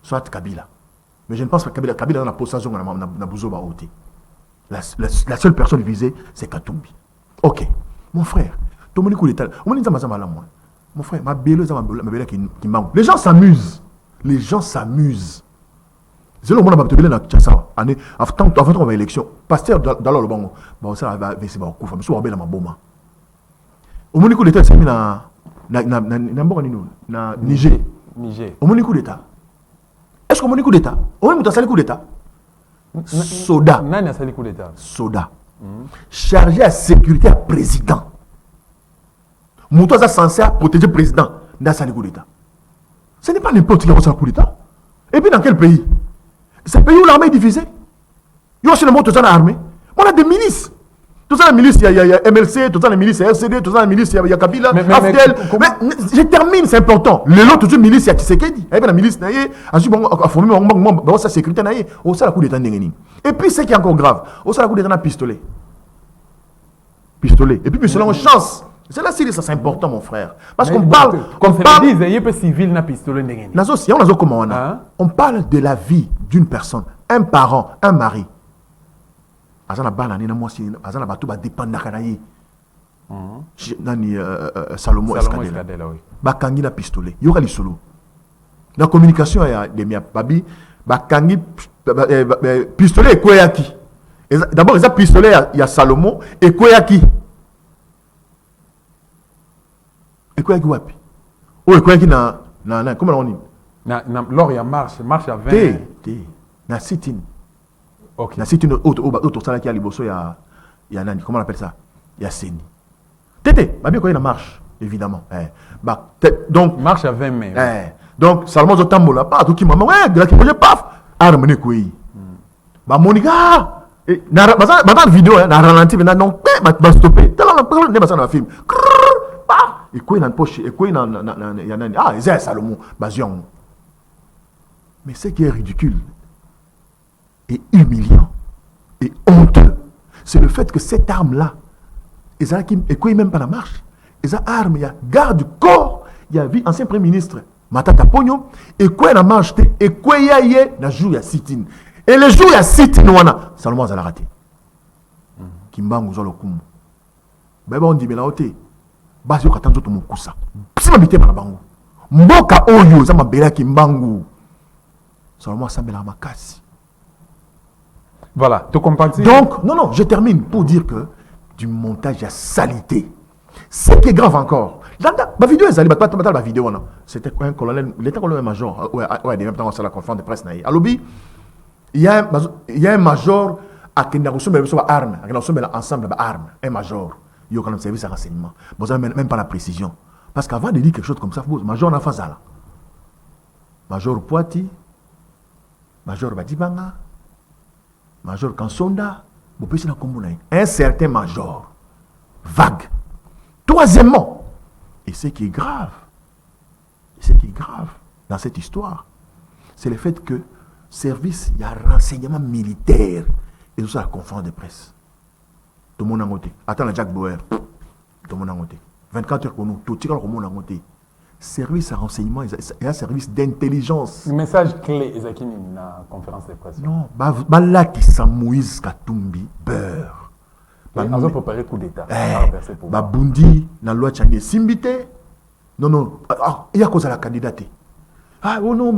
soit Kabila. Mais je ne pense pas que Kabila dans la possession na Bouzo Baoté. La seule personne visée, c'est Katumbi. Ok, mon frère, tout le monde coup d'état, on m'a dit ça mal à moi. Mon frère, ma belle qui manque. Les gens s'amusent. Les gens s'amusent. C'est le moment où on va Tchassa. Avant qu'on va à l'élection, pasteur dans le bon, ça va baisser ma coupe. Je suis à ma boma. Au moment où l'État s'est mis na Niger. Au moment où l'État. Est-ce qu'au moment où l'État? Au moment où tu as coup d'État? Soda. Nani a sali coup d'État? Soda. Chargé à sécurité à président. Moutou est censé protéger le président dans sa coup d'État. Ce n'est pas n'importe qui qui a un coup d'État. Et puis dans quel pays? C'est un pays où l'armée est divisée. Il y a aussi le mot tout ça dans l'armée. On a des milices. Tout ça dans la milice, il y a MLC, tout ça dans la milice, il y a RCD, tout ça dans la milice, il y a Kabila, Afdel. Mais je termine, c'est important. Le lot, tout ça, milice, il y a Tshisekedi. Il y a la milice, il y a formé sa sécurité, il y a la coup d'État. Et puis, ce qui est encore grave, il y a la coup d'État dans pistolet. Pistolet. Et puis, selon chance. C'est là c'est important, mon frère. Parce qu'on parle. Comme ils disent, il y a un civil na pistolet. On parle de la vie d'une personne, un parent, un mari. Salomon Escadela. Bakangi na pistolet. Il y aura les solos. La communication, il y a des miapabi. Bakangi pistolet et Koyaki. D'abord, il y a pistolet, il y a Salomon et Koyaki. Et quoi qui wapi? Oh, et quoi qui na comment on dit? Lors il y a marche à 20. Na sit-in. OK. Na sit-in autre ça là qui a liboso il y a nani, comment on appelle ça? Il y a Seni. Tété, ba bien quoi il y a marche évidemment. Donc marche à 20 mai. Donc Salomon Zotambola pas tout qui maman de la qui projet paf armené quoi. Ba Monica et na dans vidéo na ralenti na non ba stopper. Tellement ne pas ça dans le film. Et quoi il a une poche, et quoi il a ah, c'est Salomon, Bazion. Mais ce qui est ridicule et humiliant et honteux, c'est le fait que cette arme-là, et quoi il même pas la marche, et cette arme, il y a garde du corps, il y a ancien premier ministre, Matata Pogno, et quoi il a marché, et quoi il y a dans jour il y a sit-in. Et le jour il y a sit-in, Salomon a raté. Kimbangu Zolokum. Ben on dit, mais là, basi okatanzo to mukusa sima bitema na bango mboka oyo za mabela ki mbangu Salomon sambela makasi. Voilà, tu comprends? Donc non, je termine pour dire que du montage à salité. Ce qui est grave encore. La vidéo est allée, la vidéo non. C'était un colonel, l'état-colonel major, ouais, des même temps on la conférence de presse naïe. À lobby, il y a un major akenda kosomela biso ba arme akenda kosomela ensemble ba arme un major yo quand même service à renseignement bon ça même pas la précision parce qu'avant de dire quelque chose comme ça faut major na fazala major Poiti major Badibanga major Kansonda bon peut na kombo na un certain major vague. Troisièmement, et ce qui est grave dans cette histoire, c'est le fait que service, il y a renseignement militaire et tout ça la conférence de presse. Tout le monde a noté. Attends, Jack Bauer. Tout le monde a noté. 24 heures pour nous. Tout le monde a noté. Service à renseignement et un service d'intelligence. Le message clé, Ezaki, dans la conférence de presse. Non, là qui sent Moïse Katumbi, beurre. Ils ont préparé coup d'État. Bundi, na loi Tchangé, Simbité. Non, il y a cause à la candidature. Ah, oh non,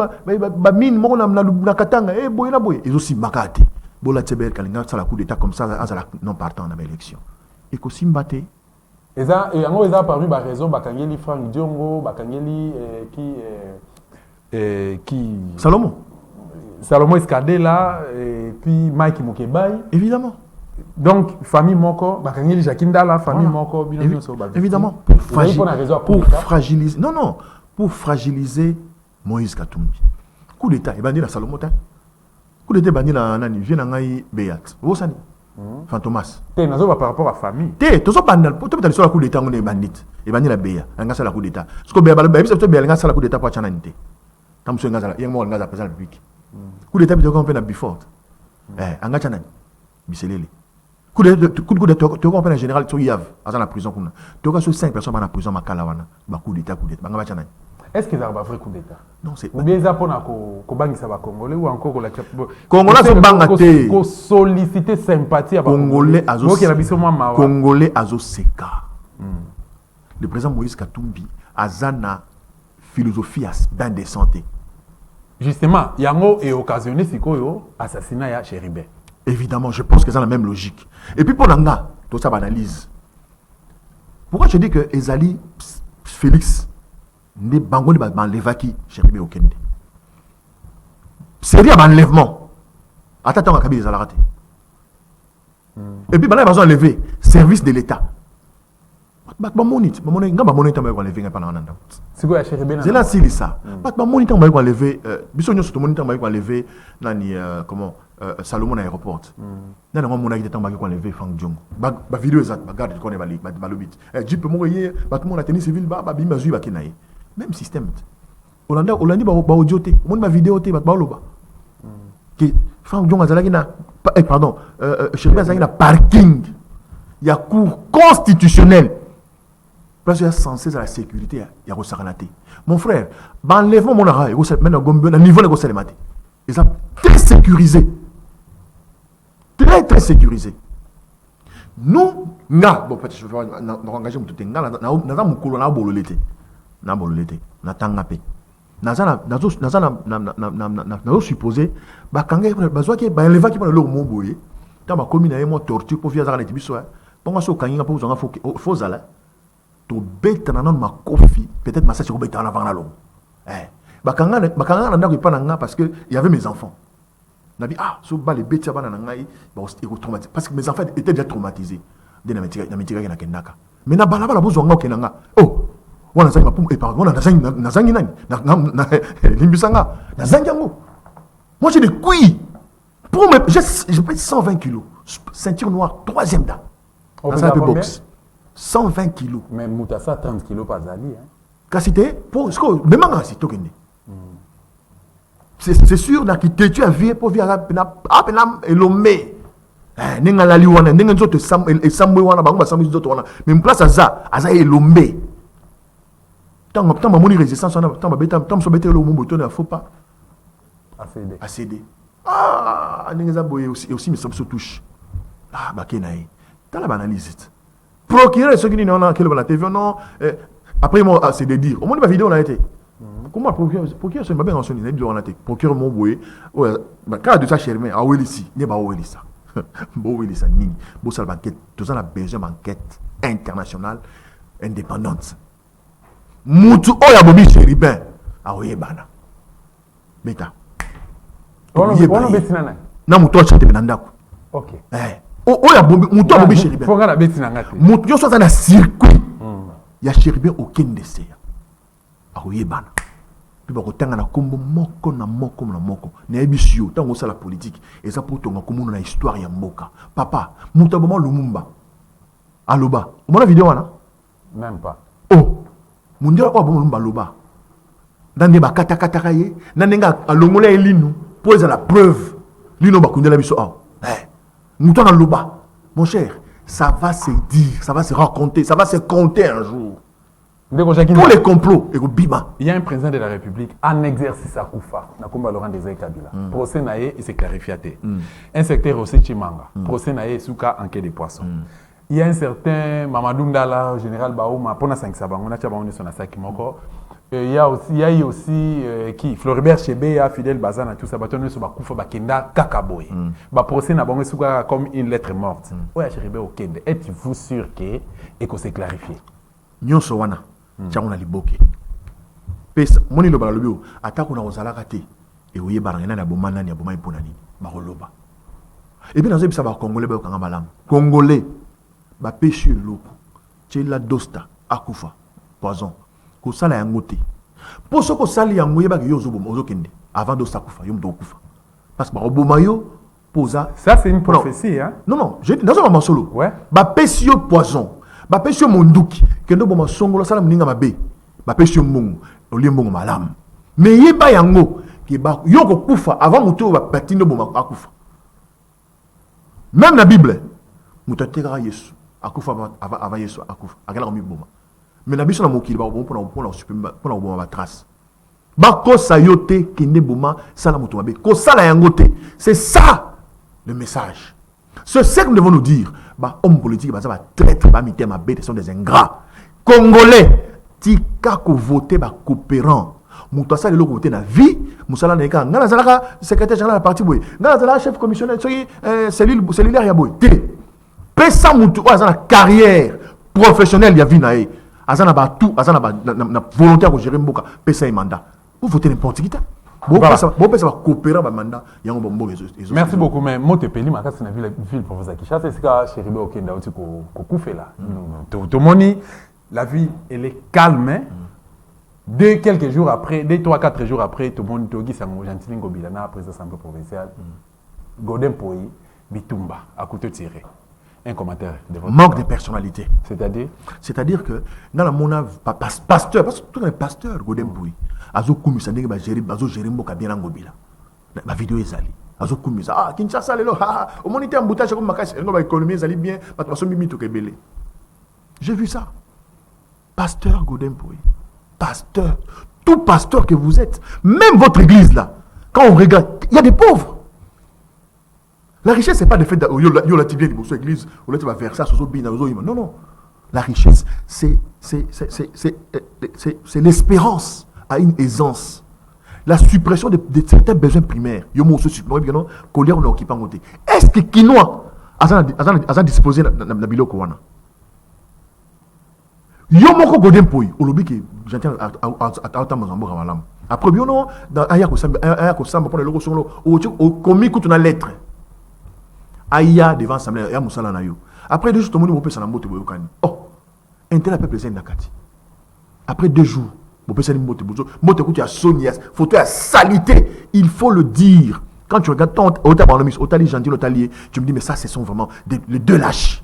mine, mon na katanga, boy. Ils ont aussi makate. Bola Tchebel, Kalinga, ça la coup d'État comme ça, non partant dans l'élection. Et que Simbate. Et ça, ils ont parmi la raison, Bakangeli, Franck Diongo, Bakangeli, qui. Salomon Escadela, et puis Mike Mokebaï. Évidemment. Donc, famille Moko, Bakangeli Jakindala, famille Moko, évidemment, pour fragiliser. Non, pour fragiliser Moïse Katumbi. Coup d'État, il bandit la Salomon. Coup d'État, bandit la Nani, vient à Béat. Vous savez, Fantomas. T'es par rapport à la famille. T'es, tu as bandal, tu as le coup d'État, on est bandit. Et bandit la Béa, un gars à la coup d'État. Ce que Béa, c'est bien, un gars à la coup d'État pour Chananité. Comme ce gars, il y a un gars à la présidence publique. Coup d'État, tu as compris à Bifort. Un gars à Chanan, Bisselele. Coup d'État, tu as compris en général, tu y as dans la prison. Tu as 5 personnes dans la prison, Makalawana. Coup d'État, est-ce qu'ils ont un vrai coup d'État? Non, c'est ou bien ils ont un Congolais ou encore que la Congolais sont bangatés. Pour solliciter sympathie à Congolais Azoseka. Le président Moïse Katumbi a une philosophie bien de santé. Justement, Yango est occasionné si assassinat à Chéribé. Évidemment, je pense que c'est la même logique. Et puis pour l'anga, tout ça analyse. Pourquoi je dis que Ezali Félix ne bangoni ba enlevaki Chéribé au Kende. C'est dire enlèvement. Attends, on a kabili raté. Et puis maintenant ils ont enlevé service de l'État. Ba monite ba enlever pas nan. C'est quoi Chéribé? C'est là c'est ça. Ba monite ba enlever biso nyoso to monite ba enlever nani comment Salomon aéroport. Nana mon monaki temps ba enlever Franck Diongo. Ba vidéo exact ba garde ko ne ba lobit. Jeep mo yé ba tout monde a tennis civil ba bima zui ba kenaye. Même système. Olandi ba audio te, mon ba vidéo te ba loba. Que Franck Diongo azalaki na pardon, Chéribé azalaki na parking. Il y a cour constitutionnel. Parce qu'il y a censé à la sécurité, il y a Rossaranaté. Mon frère, l'enlèvement mon ara, il y a un niveau de Rossaranaté. Ils sont très sécurisés. Très sécurisés. Nous, bon, peut-être je vais engager mon tout. Nous avons un na bololete. Na bololete. Na tangapé. Nous supposé, bah, quand il y a un élève qui parle le mot boye, quand ma commune a une torture pour faire ça, pour moi, c'est quand pour faux ala. To beta na non ma kofi peut-être ma sache ko beta na avant la long bakanga na ndako ipananga parce que il y avait mes enfants na dit so ba les beta bana na ngai ba traumatisé parce que mes enfants étaient déjà traumatisés de na metika na kendaka mais na bala bozo nga okenanga wana zangi mapumu pardon wana na zangi nani na limbisanga na zangi yango moi j'ai des couilles pour je pèse 120 kilos ceinture noire 3e dan dans un peu boxe 120 kilos. Mais Moutassa 30 kilos pas ali. Cassité, pour ce que même en c'est tokené. C'est sûr que tu as vu pour via penam et lomé. Nenga la liwana, nenga nzoto sam et samwe wana bango samwe nzoto wana. Même place aza et lomé. Tant ma moni résistance on a tant beta tant so beta le mumbo to ne faut pas. ACD. Nenga za boye aussi mais ça se touche. Bakenaï. Dans la banalise. Procureur ceux qui n'ont pas la TV non après moi c'est de dire au moins la vidéo on a été comment procureur c'est bien renseigné les vidéos on a été procureur mon boy quand de ça Chéribé a ici n'est pas ça bon ça ni bon ça l'enquête tout ça a besoin d'enquête internationale indépendante mutu oya bobi Chéribé a oyebana beta on betina na mutu achate benandako OK. Oya bombi muto bombi Chéribin. Faut nga na beti na ngate. Muto yo ça na circuit. Ya Chéribin aucun décès. Akoyebana. Puis bakotanga na kombo moko na moko na moko. Na ebisio tango ça la politique et ça pour tonga komo na histoire ya mboka. Papa, muto bomba Lumumba. Aloba. Omona vidéo wana? Même pas. Oh. Mundira kwa bomba Lumumba aloba. Nande ba kata kata kaye, nanenga alongola elinu pour la preuve. Lino ba kundela biso ah. Muto na loba. Mon cher, ça va se dire, ça va se raconter, ça va se compter un jour. Tous les complots, et bima. Il y a un président de la République en exercice à Koufa, Nakumba Laurent Désiré Kabila. Procès naé, il s'est clarifié. Un secteur aussi Chimanga. Procès naé, Souka, enquête des poissons. Il y a un certain Mamadou Ndala, général Baouma, Pona 5 Sabang, on a Chabang son Asaki Moko. Il y a aussi qui Floribert Chebeya, Fidel Bazana, tout ça, Baton sur Bakoufa Bakenda, Kakaboy. Ba procès n'a pas souka comme une lettre morte. Ouais, Chéribé au Kende. Êtes-vous sûr que et s'est clarifié? Nyonso wana, tchangona liboke. Pesa, moni lo balobio, atako na ozala kate. Et oye barangena na bomana ni aboma iponani, baroloba. Et puis dans ce ça va congolais ba kanga malam. Congolais ba pêche loko. Tchela dosta akufa poison. Ko sala yango te. Po soko sali yango yeba yo zobo ozokende avant dosta kufa yo mto kufa. Parce que ba oboma yo posa. Ça c'est une prophétie hein. Non, j'ai dans un moment solo. Ouais. Ba pêche yo poison. Ba pêche yo monduki. Kendo boma songolo sala mninga mabe. Ba pêche yo mbongo, oli mbongo malam. Mais yeba yango ki ba yo ko kufa avant muto ba patino boma akufa. Même la Bible, mutateka Yesu akufa avant Yesu akufa. Akala ko mi boma. Mais la biso na mokili ba bon pour na trace. Ba ko sayote kende boma sala muto mabe. Ko sala yango te. C'est ça le message. C'est ce que nous devons nous dire. Bah, hommes politiques, bah, ça va traître, bah, mité, ma bête, sont des ingrats. Congolais, tika ko voter, bah, coopérant. Mouta ça, le côté na vie, moussala neka, ngana zalaka, secrétaire général de la parti boy, ngana zalaka, chef commissionnaire, cellule ya boy, té. Pesa moutou, azana carrière professionnelle, ya vie nae. Azana ba tout, azana ba, na volontaire ko gérer mboka, pesa et mandat. Vous votez n'importe qui, merci beaucoup, mais moi, je payé ma carte dans la ville pour vous acquérir. C'est ce que Chéribé au Kenda, tu as là. Tout le monde, la vie, elle est calme. Dès quelques jours après, dès 3-4 jours après, tout le monde, tout le monde, gentil Ngobilana, président de l'Assemblée provinciale, Godin Poyi, Bitumba, à côté tiré. Un commentaire de votre manque de personnalité. C'est-à-dire que dans la mon pasteur, parce que tout le pasteur Godin Poyi, azo kumisa ndenge ba gérer bazo gérer mboka bien ngobila. Ba vidéo ezali. Azo kumisa ah Kinshasa lelo au moniteur emboutage comme makasi ngo ba économie ezali bien, ba baso mimi to kebele. J'ai vu ça. Pasteur Godin Poyi. Pasteur, tout pasteur que vous êtes, même votre église là, quand on regarde, il y a des pauvres. La richesse, c'est pas le fait de yo la tibia de votre église, ou là tu vas faire ça, non, non. La richesse, c'est l'espérance à une aisance. La suppression de certains besoins primaires. Yo mo se supprimer bien non, colère on occupe en côté. Est-ce que Kinois a disposé na biloko wana? Yo moko Godin Poyi, olobi que j'entends à Mozambique malam. Après bien non, dans aya ko samba pour le logo solo, au commis toute une lettre. Aya devant assemblée, ya musala na yo. Après 2 jours tout le monde mo pesa na mbote boyo kani. Oh, intérêt peuple c'est nakati. Après 2 jours, mo pesa ni mbote bozo, mbote kuti ya Sonia, photo ya salité, il faut le dire. Quand tu regardes ton Otali gentil Otali, tu me dis mais ça ce sont vraiment les deux lâches.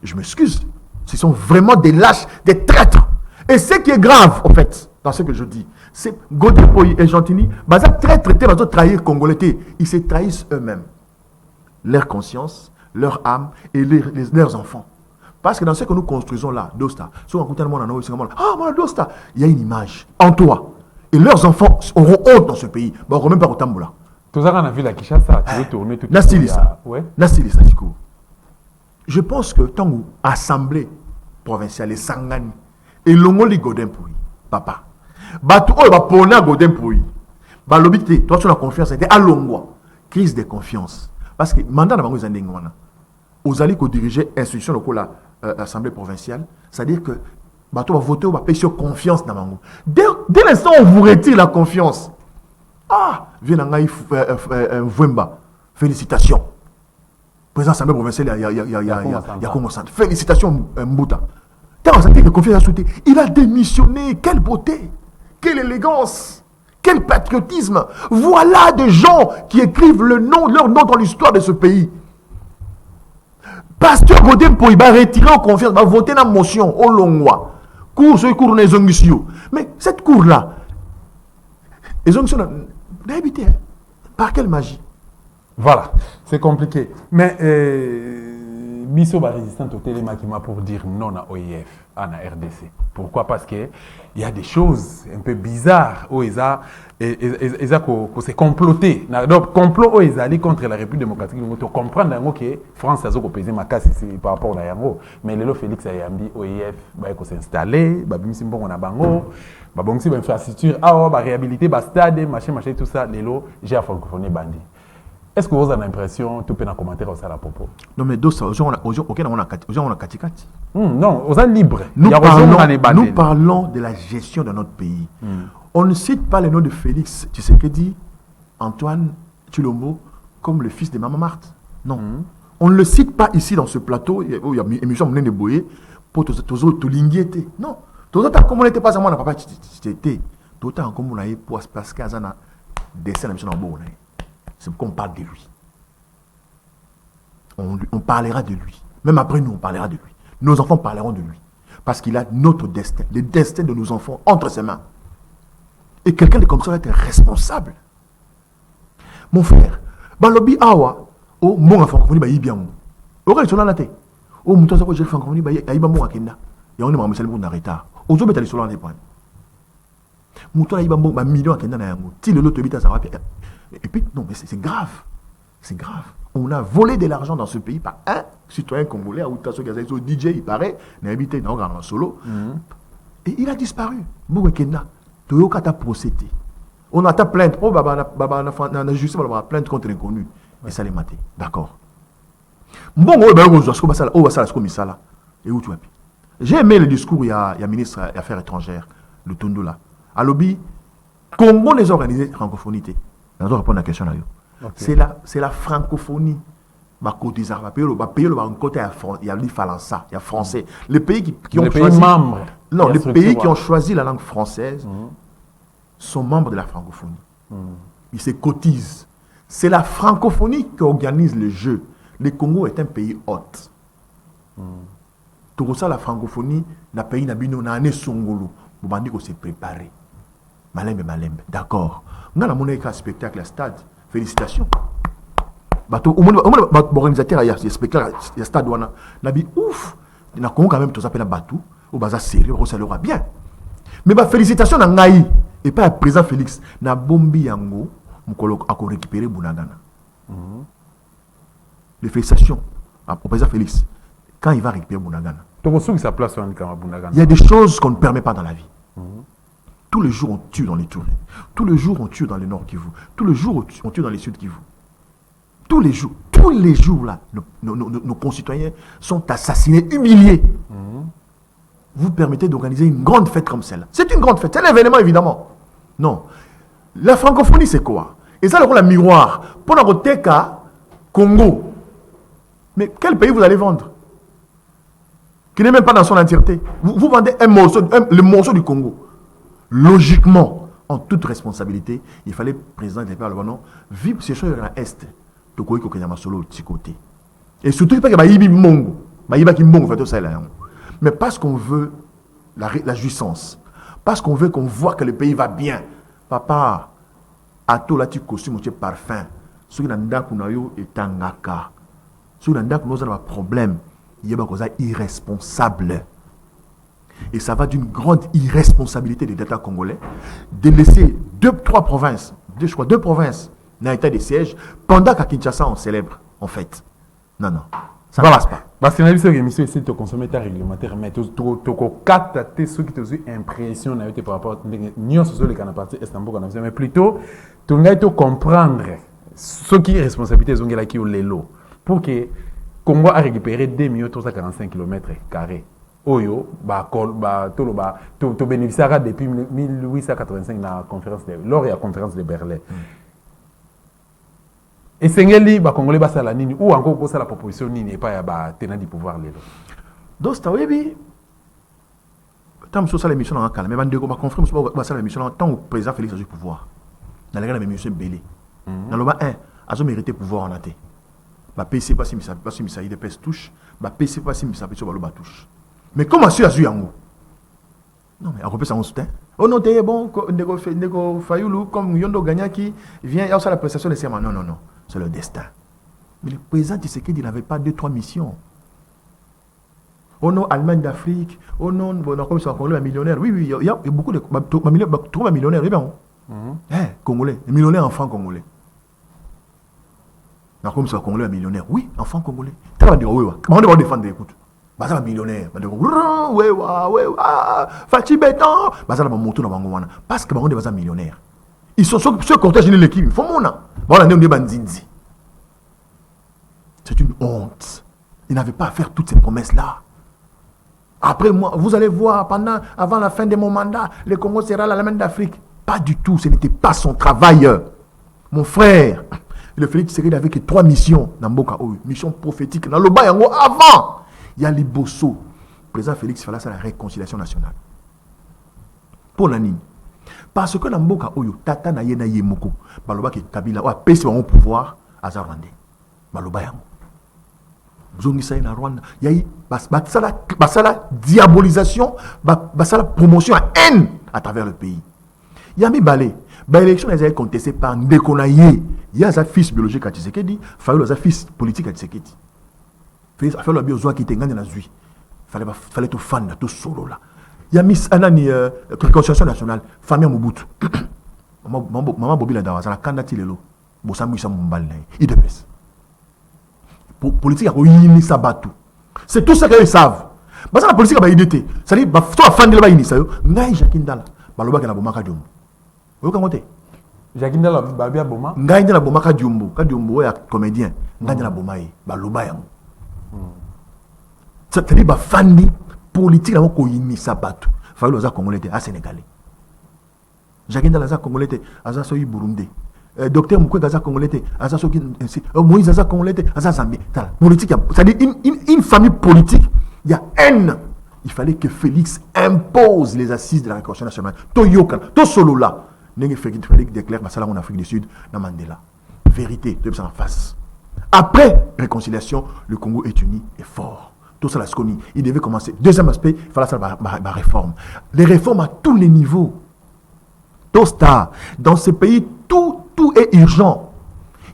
Je m'excuse. Ce sont vraiment des lâches, des traîtres. Et ce qui est grave, en fait, dans ce que je dis, c'est Godin Poyi et Gentini, ils ont trahir Congolais, ils se trahissent eux-mêmes. Leur conscience, leur âme et leurs enfants. Parce que dans ce que nous construisons là, Dosta, il y a une image en toi. Et leurs enfants auront honte dans ce pays. Ils n'auront même pas au Tamboula. Tout ça, on a vu la Kinshasa, tu veux tourner tout ça. Nastilisa, je pense que tant que l'Assemblée provinciale est Sangani et l'ongoli Godin Poyi, papa, batou oyo ba pona Godin Poyi, ba lobité, toi tu as confiance, c'était à Longwa, crise de confiance. Parce que mandat na bango ezandeng wana. Ozali ko diriger institution lokola l'Assemblée provinciale, c'est-à-dire que batou va voter ou va payer confiance na bango. Dès l'instant où on vous retire la confiance, ah, vient ngai Vwemba, félicitations. président Assemblée provinciale, il y a Congo Centre. Félicitations, Mbouta. T'as ressenti que confiance à sauté. Il a démissionné. Quelle beauté, quelle élégance, quel patriotisme. Voilà des gens qui écrivent leur nom dans l'histoire de ce pays. Pasteur Godin il va retirer en confiance, va voter dans la motion au Longwa. Cours les ongusios. Mais cette cour-là, les ongusios, d'habiter, par quelle magie? Voilà, c'est compliqué. Mais Bisso va résistant au télémaquima pour dire non à OIF, à la RDC. Pourquoi? Parce qu'il y a des choses un peu bizarres où ils s'est comploté. Donc, complot où ils allaient contre la République démocratique. Tu comprends que France a pesé ma casse ici par rapport à Yango. Mais Lelo Félix a dit OIF va s'installer, va on a bango, va bon si infrastructure, va réhabiliter, va stade, machin, tout ça. Lelo, j'ai à francophonie bandi. Est-ce que vous avez l'impression, tu peux en commenter aussi à la propos? Non, mais d'autres, on a katikati. Non, on est libre. Nous parlons de la gestion de notre pays. On ne cite pas le nom de Félix Tshisekedi, Antoine Tshilombo, comme le fils de Maman Marthe. Non. On ne le cite pas ici dans ce plateau, où il y a une émission de Boye, pour tout l'inquiéter. Non. Tout autant comme on n'était pas à moi, papa Tshisekedi. Tout autant comme on a eu pour parce qu'il y a un dessin de M. Nambo. C'est qu'on parle de lui. On parlera de lui. Même après nous, on parlera de lui. Nos enfants parleront de lui. Parce qu'il a notre destin, le destin de nos enfants entre ses mains. Et quelqu'un de comme ça va être responsable. Mon frère, Balobi Awa, oh, mon enfant, on dit bien. Aurait sur la tête. Oh, mon enfant, j'ai fait un communiqué, il y a mon akenda. Il y a un moment, c'est le monde d'arrêter. Aux autres, sur la tête. Mon enfant, il y a un million akenda. Si le lot te ça va. Et puis, non, mais c'est grave. C'est grave. On a volé de l'argent dans ce pays par un citoyen congolais, à Outasso Gazaïso, DJ, il paraît, n'a habité dans un solo. Et il a disparu. Boukenda, Toyoka t'a procédé. On a ta plainte. Oh, on a juste la plainte contre l'inconnu. Et ça les maté. D'accord. Bon, et où tu vas? J'ai aimé le discours, il y a ministre des Affaires étrangères, le Tondo là. À l'obbi, Congo les organisés francophonie. Je vais répondre à la question là. Okay. C'est la francophonie. Il y a l'Ifalansa, il y a français. Les pays qui ont choisi. Membres. Non, les pays qui ont choisi la langue française sont membres de la francophonie. Ils se cotisent. C'est la francophonie qui organise le jeu. Le Congo est un pays hôte. Tout ça, la francophonie, le pays n'a pas songolo. Vous m'avez dit qu'on s'est préparé. Malembe. D'accord. On a un spectacle à stade. Félicitations. Organisateur, il y a un spectacle à stade. On a dit ouf. Il y a quand même tout ça. Batou. Au bazar sérieux. Ça le va bien. Mais félicitations à Ngaï. Et pas à président Félix. Na bombi yango. On a récupéré Bunagana. Les félicitations au président Félix. Quand il va récupérer Bunagana. Il y a des choses qu'on ne permet pas dans la vie. Tous les jours, on tue dans les Tourés. Tous les jours, on tue dans le Nord Kivu. Tous les jours, on tue dans les Sud Kivu. Tous les jours, là, nos concitoyens sont assassinés, humiliés. Vous permettez d'organiser une grande fête comme celle-là. C'est une grande fête, c'est un événement, évidemment. Non. La francophonie, c'est quoi? Et ça, le miroir. Pour notre cas, Congo. Mais quel pays vous allez vendre? Qui n'est même pas dans son entièreté. Vous vendez le morceau du Congo. Logiquement, en toute responsabilité, il fallait président de l'État, vivre ces choses dans l'Est. Et surtout, il n'y a pas de mais parce qu'on veut la jouissance, parce qu'on veut qu'on voit que le pays va bien. Papa, à tout là, tu costumes, tu parfum. Ceux qui n'ont pas tangaka. Ceux qui n'ont pas problème, il y a des irresponsables. Et ça va d'une grande irresponsabilité de l'État congolais de laisser deux provinces dans l'état de siège pendant qu'à Kinshasa on célèbre en fait. Non, ça ne passe pas. Parce que nous avons émission ici de consommer ta réglementaire, mais tu as ceux qui ont impression par rapport à nous sur les canaux partis Istanbul, mais plutôt tu dois comprendre ce qui est responsabilité de la qui est l'eau pour que Congo a récupéré 2,345 km². Oyo, tu bénéficieras depuis 1885 dans la conférence lors de la conférence de Berlin. Et Sengeli, Congolais, la nini, ou encore la proposition nini, et pas ya tenant du pouvoir. Donc, c'est oui. Tant que ça, l'émission en calme, mais on va confirmer que l'émission tant que le président Félix a eu pouvoir. Dans les gars, la même émission belé. Dans le bas, a mérité pouvoir en athée. Bah, PC, pas si ça y est, touche. Bah, PC, pas si ça peut sur le bas touche. Mais comment ça a eu en haut? Non, mais on peut s'en soutien. Oh non, t'es bon, Nego Fayoulou, comme Yondo Gagna qui vient, il y a aussi la prestation de serment. Non, c'est le destin. Mais le président Tshisekedi n'avait pas 2-3 missions. Oh non, Allemagne d'Afrique. Oh non, bon, comme ça, Congolais, un millionnaire. Oui, il y a beaucoup de. Trouve un millionnaire, oui, bien. Congolais, un millionnaire enfant congolais. Comme ça, Congolais, un millionnaire. Oui, enfant congolais. Tu vas dire, oui, on va défendre, écoute. Bah, ça va millionnaire. Bah, Fatih Béton. Bah, ça va monter dans Bangowana. Parce que on est un millionnaire. Ils sont ceux cortège de l'équipe. Il faut mon nom. Voilà, on est bandinzi. C'est une honte. Ils n'avaient pas à faire toutes ces promesses-là. Après moi, vous allez voir, avant la fin de mon mandat, le Congo sera la main d'Afrique. Pas du tout, ce n'était pas son travail. Mon frère, le Félix Tshisekedi avait que 3 missions dans Mboka Oyo. Mission prophétique. Dans le Bayango, avant, il y a les Bosso. Le président Félix fallait ça la réconciliation nationale. Pour la ligne. Parce que dans Mboka Oyo, Tata na yena yemoko, baloba ki Kabila, wa pèse au pouvoir, azarande. Baloba yango. Zongisa na Rwanda, yayi basala diabolisation, basala promotion à haine à travers le pays. Yami balé, l'élection les a contestée par Ndekonaye. Il y a sa fils biologique à Tshisekedi, Fayulu sa fils politique à Tshisekedi. Félix a fait le besoin qui t'engage dans la vie. Fallait tout fan, tout solo là. Yami anani réconciliation nationale, famille Mobutu. Maman Bobi la dawa, ça la candidate lelo. Bosamu isa mumbal na. Il dépêche. Politique a réuni sa batou. C'est tout ça qu'ils savent. Parce que la politique a idée. Ça dit, bah, toi, fan de la baïni, ça y est, ngai Jakindala, baloba kana bomaka diombo. Vous comprenez? Jakindala, babia boma. Ngai na bomaka diombo, kadiombo ya comédien, ngai na bomaï, baloba yango. Ça dit, bah, fan de politique a réuni sa batou. Fallait aux Congolais à Sénégalais. Jakindala za Congolais, aza soyi Burundi. Docteur Moukwega Aza Congolais, Aza Soki, Moïse Aza Congolais, Aza Zambie. Politique, c'est-à-dire une famille politique, il y a haine. Il fallait que Félix impose les assises de la réconciliation nationale. Toyoka, to solo là. Félix déclare Massala en Afrique du Sud, dans Mandela. Vérité, tout ça en face. Après réconciliation, le Congo est uni et fort. Tout ça, la SCONI, il devait commencer. Deuxième aspect, il fallait faire la réforme. Les réformes à tous les niveaux. Tosta, dans ce pays, tout est urgent.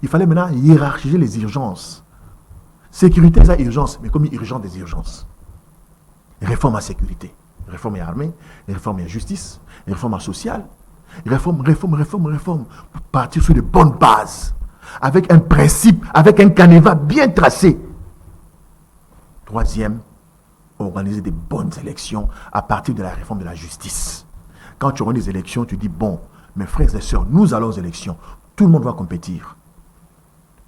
Il fallait maintenant hiérarchiser les urgences. Sécurité, c'est urgence, mais comme urgence des urgences. Réforme à sécurité, réforme à armée, réforme à justice, réforme à sociale, réforme. Pour partir sur de bonnes bases, avec un principe, avec un canevas bien tracé. Troisième, organiser des bonnes élections à partir de la réforme de la justice. Quand tu organises des élections, tu dis, bon, mes frères et sœurs, nous allons aux élections. Tout le monde va compétir.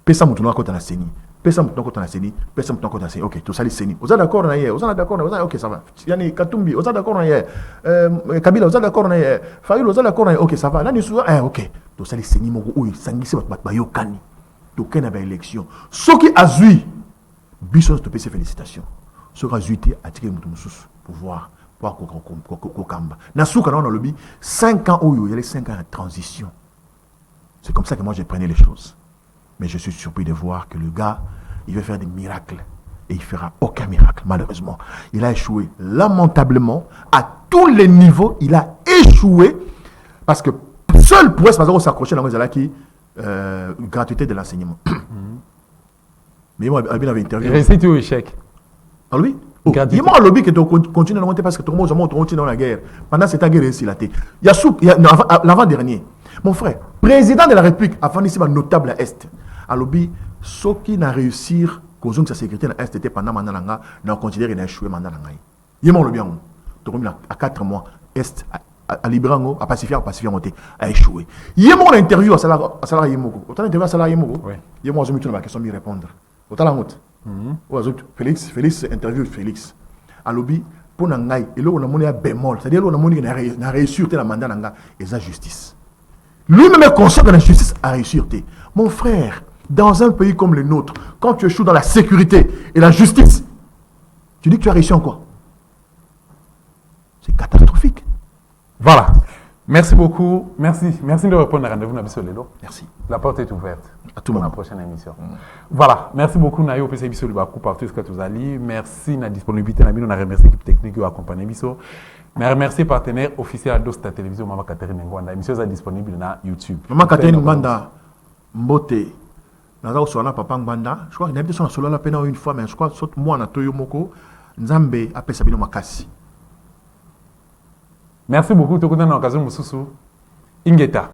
Pesa moutouna contre la CENI. Pesa moutouna contre la CENI. Pesa moutouna contre la CENI. Ok, tout ça, les CENI. Vous êtes d'accord, vous êtes d'accord, ok, ça va. Yani Katumbi, vous êtes d'accord, Kabila, vous êtes d'accord, Fayulu, vous êtes d'accord, ok, ça va. Nani Souza, ok. Tout ça, les CENI, mon gars, sangisi, batbayokani. Tout le monde a élection. Ce qui a zui, Bisson, te paye ses félicitations. Ce qui a zui, a tiré le pouvoir. Nasuka, on a le 5 ans, il y a les 5 ans de transition. C'est comme ça que moi j'ai pris les choses. Mais je suis surpris de voir que le gars, il veut faire des miracles. Et il ne fera aucun miracle, malheureusement. Il a échoué lamentablement. À tous les niveaux, il a échoué. Parce que seul pour s'accrocher dans les qui gratuité de l'enseignement. Mais moi, il avait interviewé. Récit ou échec? Ah oui? Il y a un lobby qui continue à monter parce que tout le monde continue dans la guerre. Pendant cette guerre, il y a l'avant-dernier. Mon frère, président de la République, avant ici, notable à Est. À lobby, ceux qui n'ont réussi à sa sécurité dans l'Est était pendant Mandalanga, n'a considéré qu'il a échoué Mandalanga. Il y a un lobby à 4 mois, Est, à Librango, à Pacifique, a échoué. Il y a une interview à Salah Yemoko. Autant interview à Salah Yemoko. Il y a moi, je me ma question, m'y répondre. Autant la route. Félix interview Félix à lobby pour nangai et là on a monnaie à bémol c'est-à-dire on a monnaie n'a réussi la mandat nanga et la justice lui-même est conscient de la justice a réussi mon frère Dans un pays comme le nôtre, quand tu échoues dans la sécurité et la justice, tu dis que tu as réussi en quoi? C'est catastrophique. Voilà. Merci beaucoup. Merci de répondre à rendez-vous Nabiso Lelo. Merci. La porte est ouverte. À tout pour moment. la prochaine émission. Voilà. Merci beaucoup Nayo PC Biso Lubaku partout ce que tu as dit. Merci de la disponibilité. On a remercié l'équipe technique qui a accompagné Biso. Mais remercier partenaire officiel de la télévision Maman Catherine Ngwanda. L'émission est disponible sur YouTube. Maman Catherine Ngwanda, Mbote. Naza osona papa Ngwanda. Je crois qu'il y a peut-être son solo la peine une fois, mais je crois que moi na toyo moko Nzambe appelle Sabino Makasi. Merci beaucoup. Tout le monde a l'occasion de Ingeta.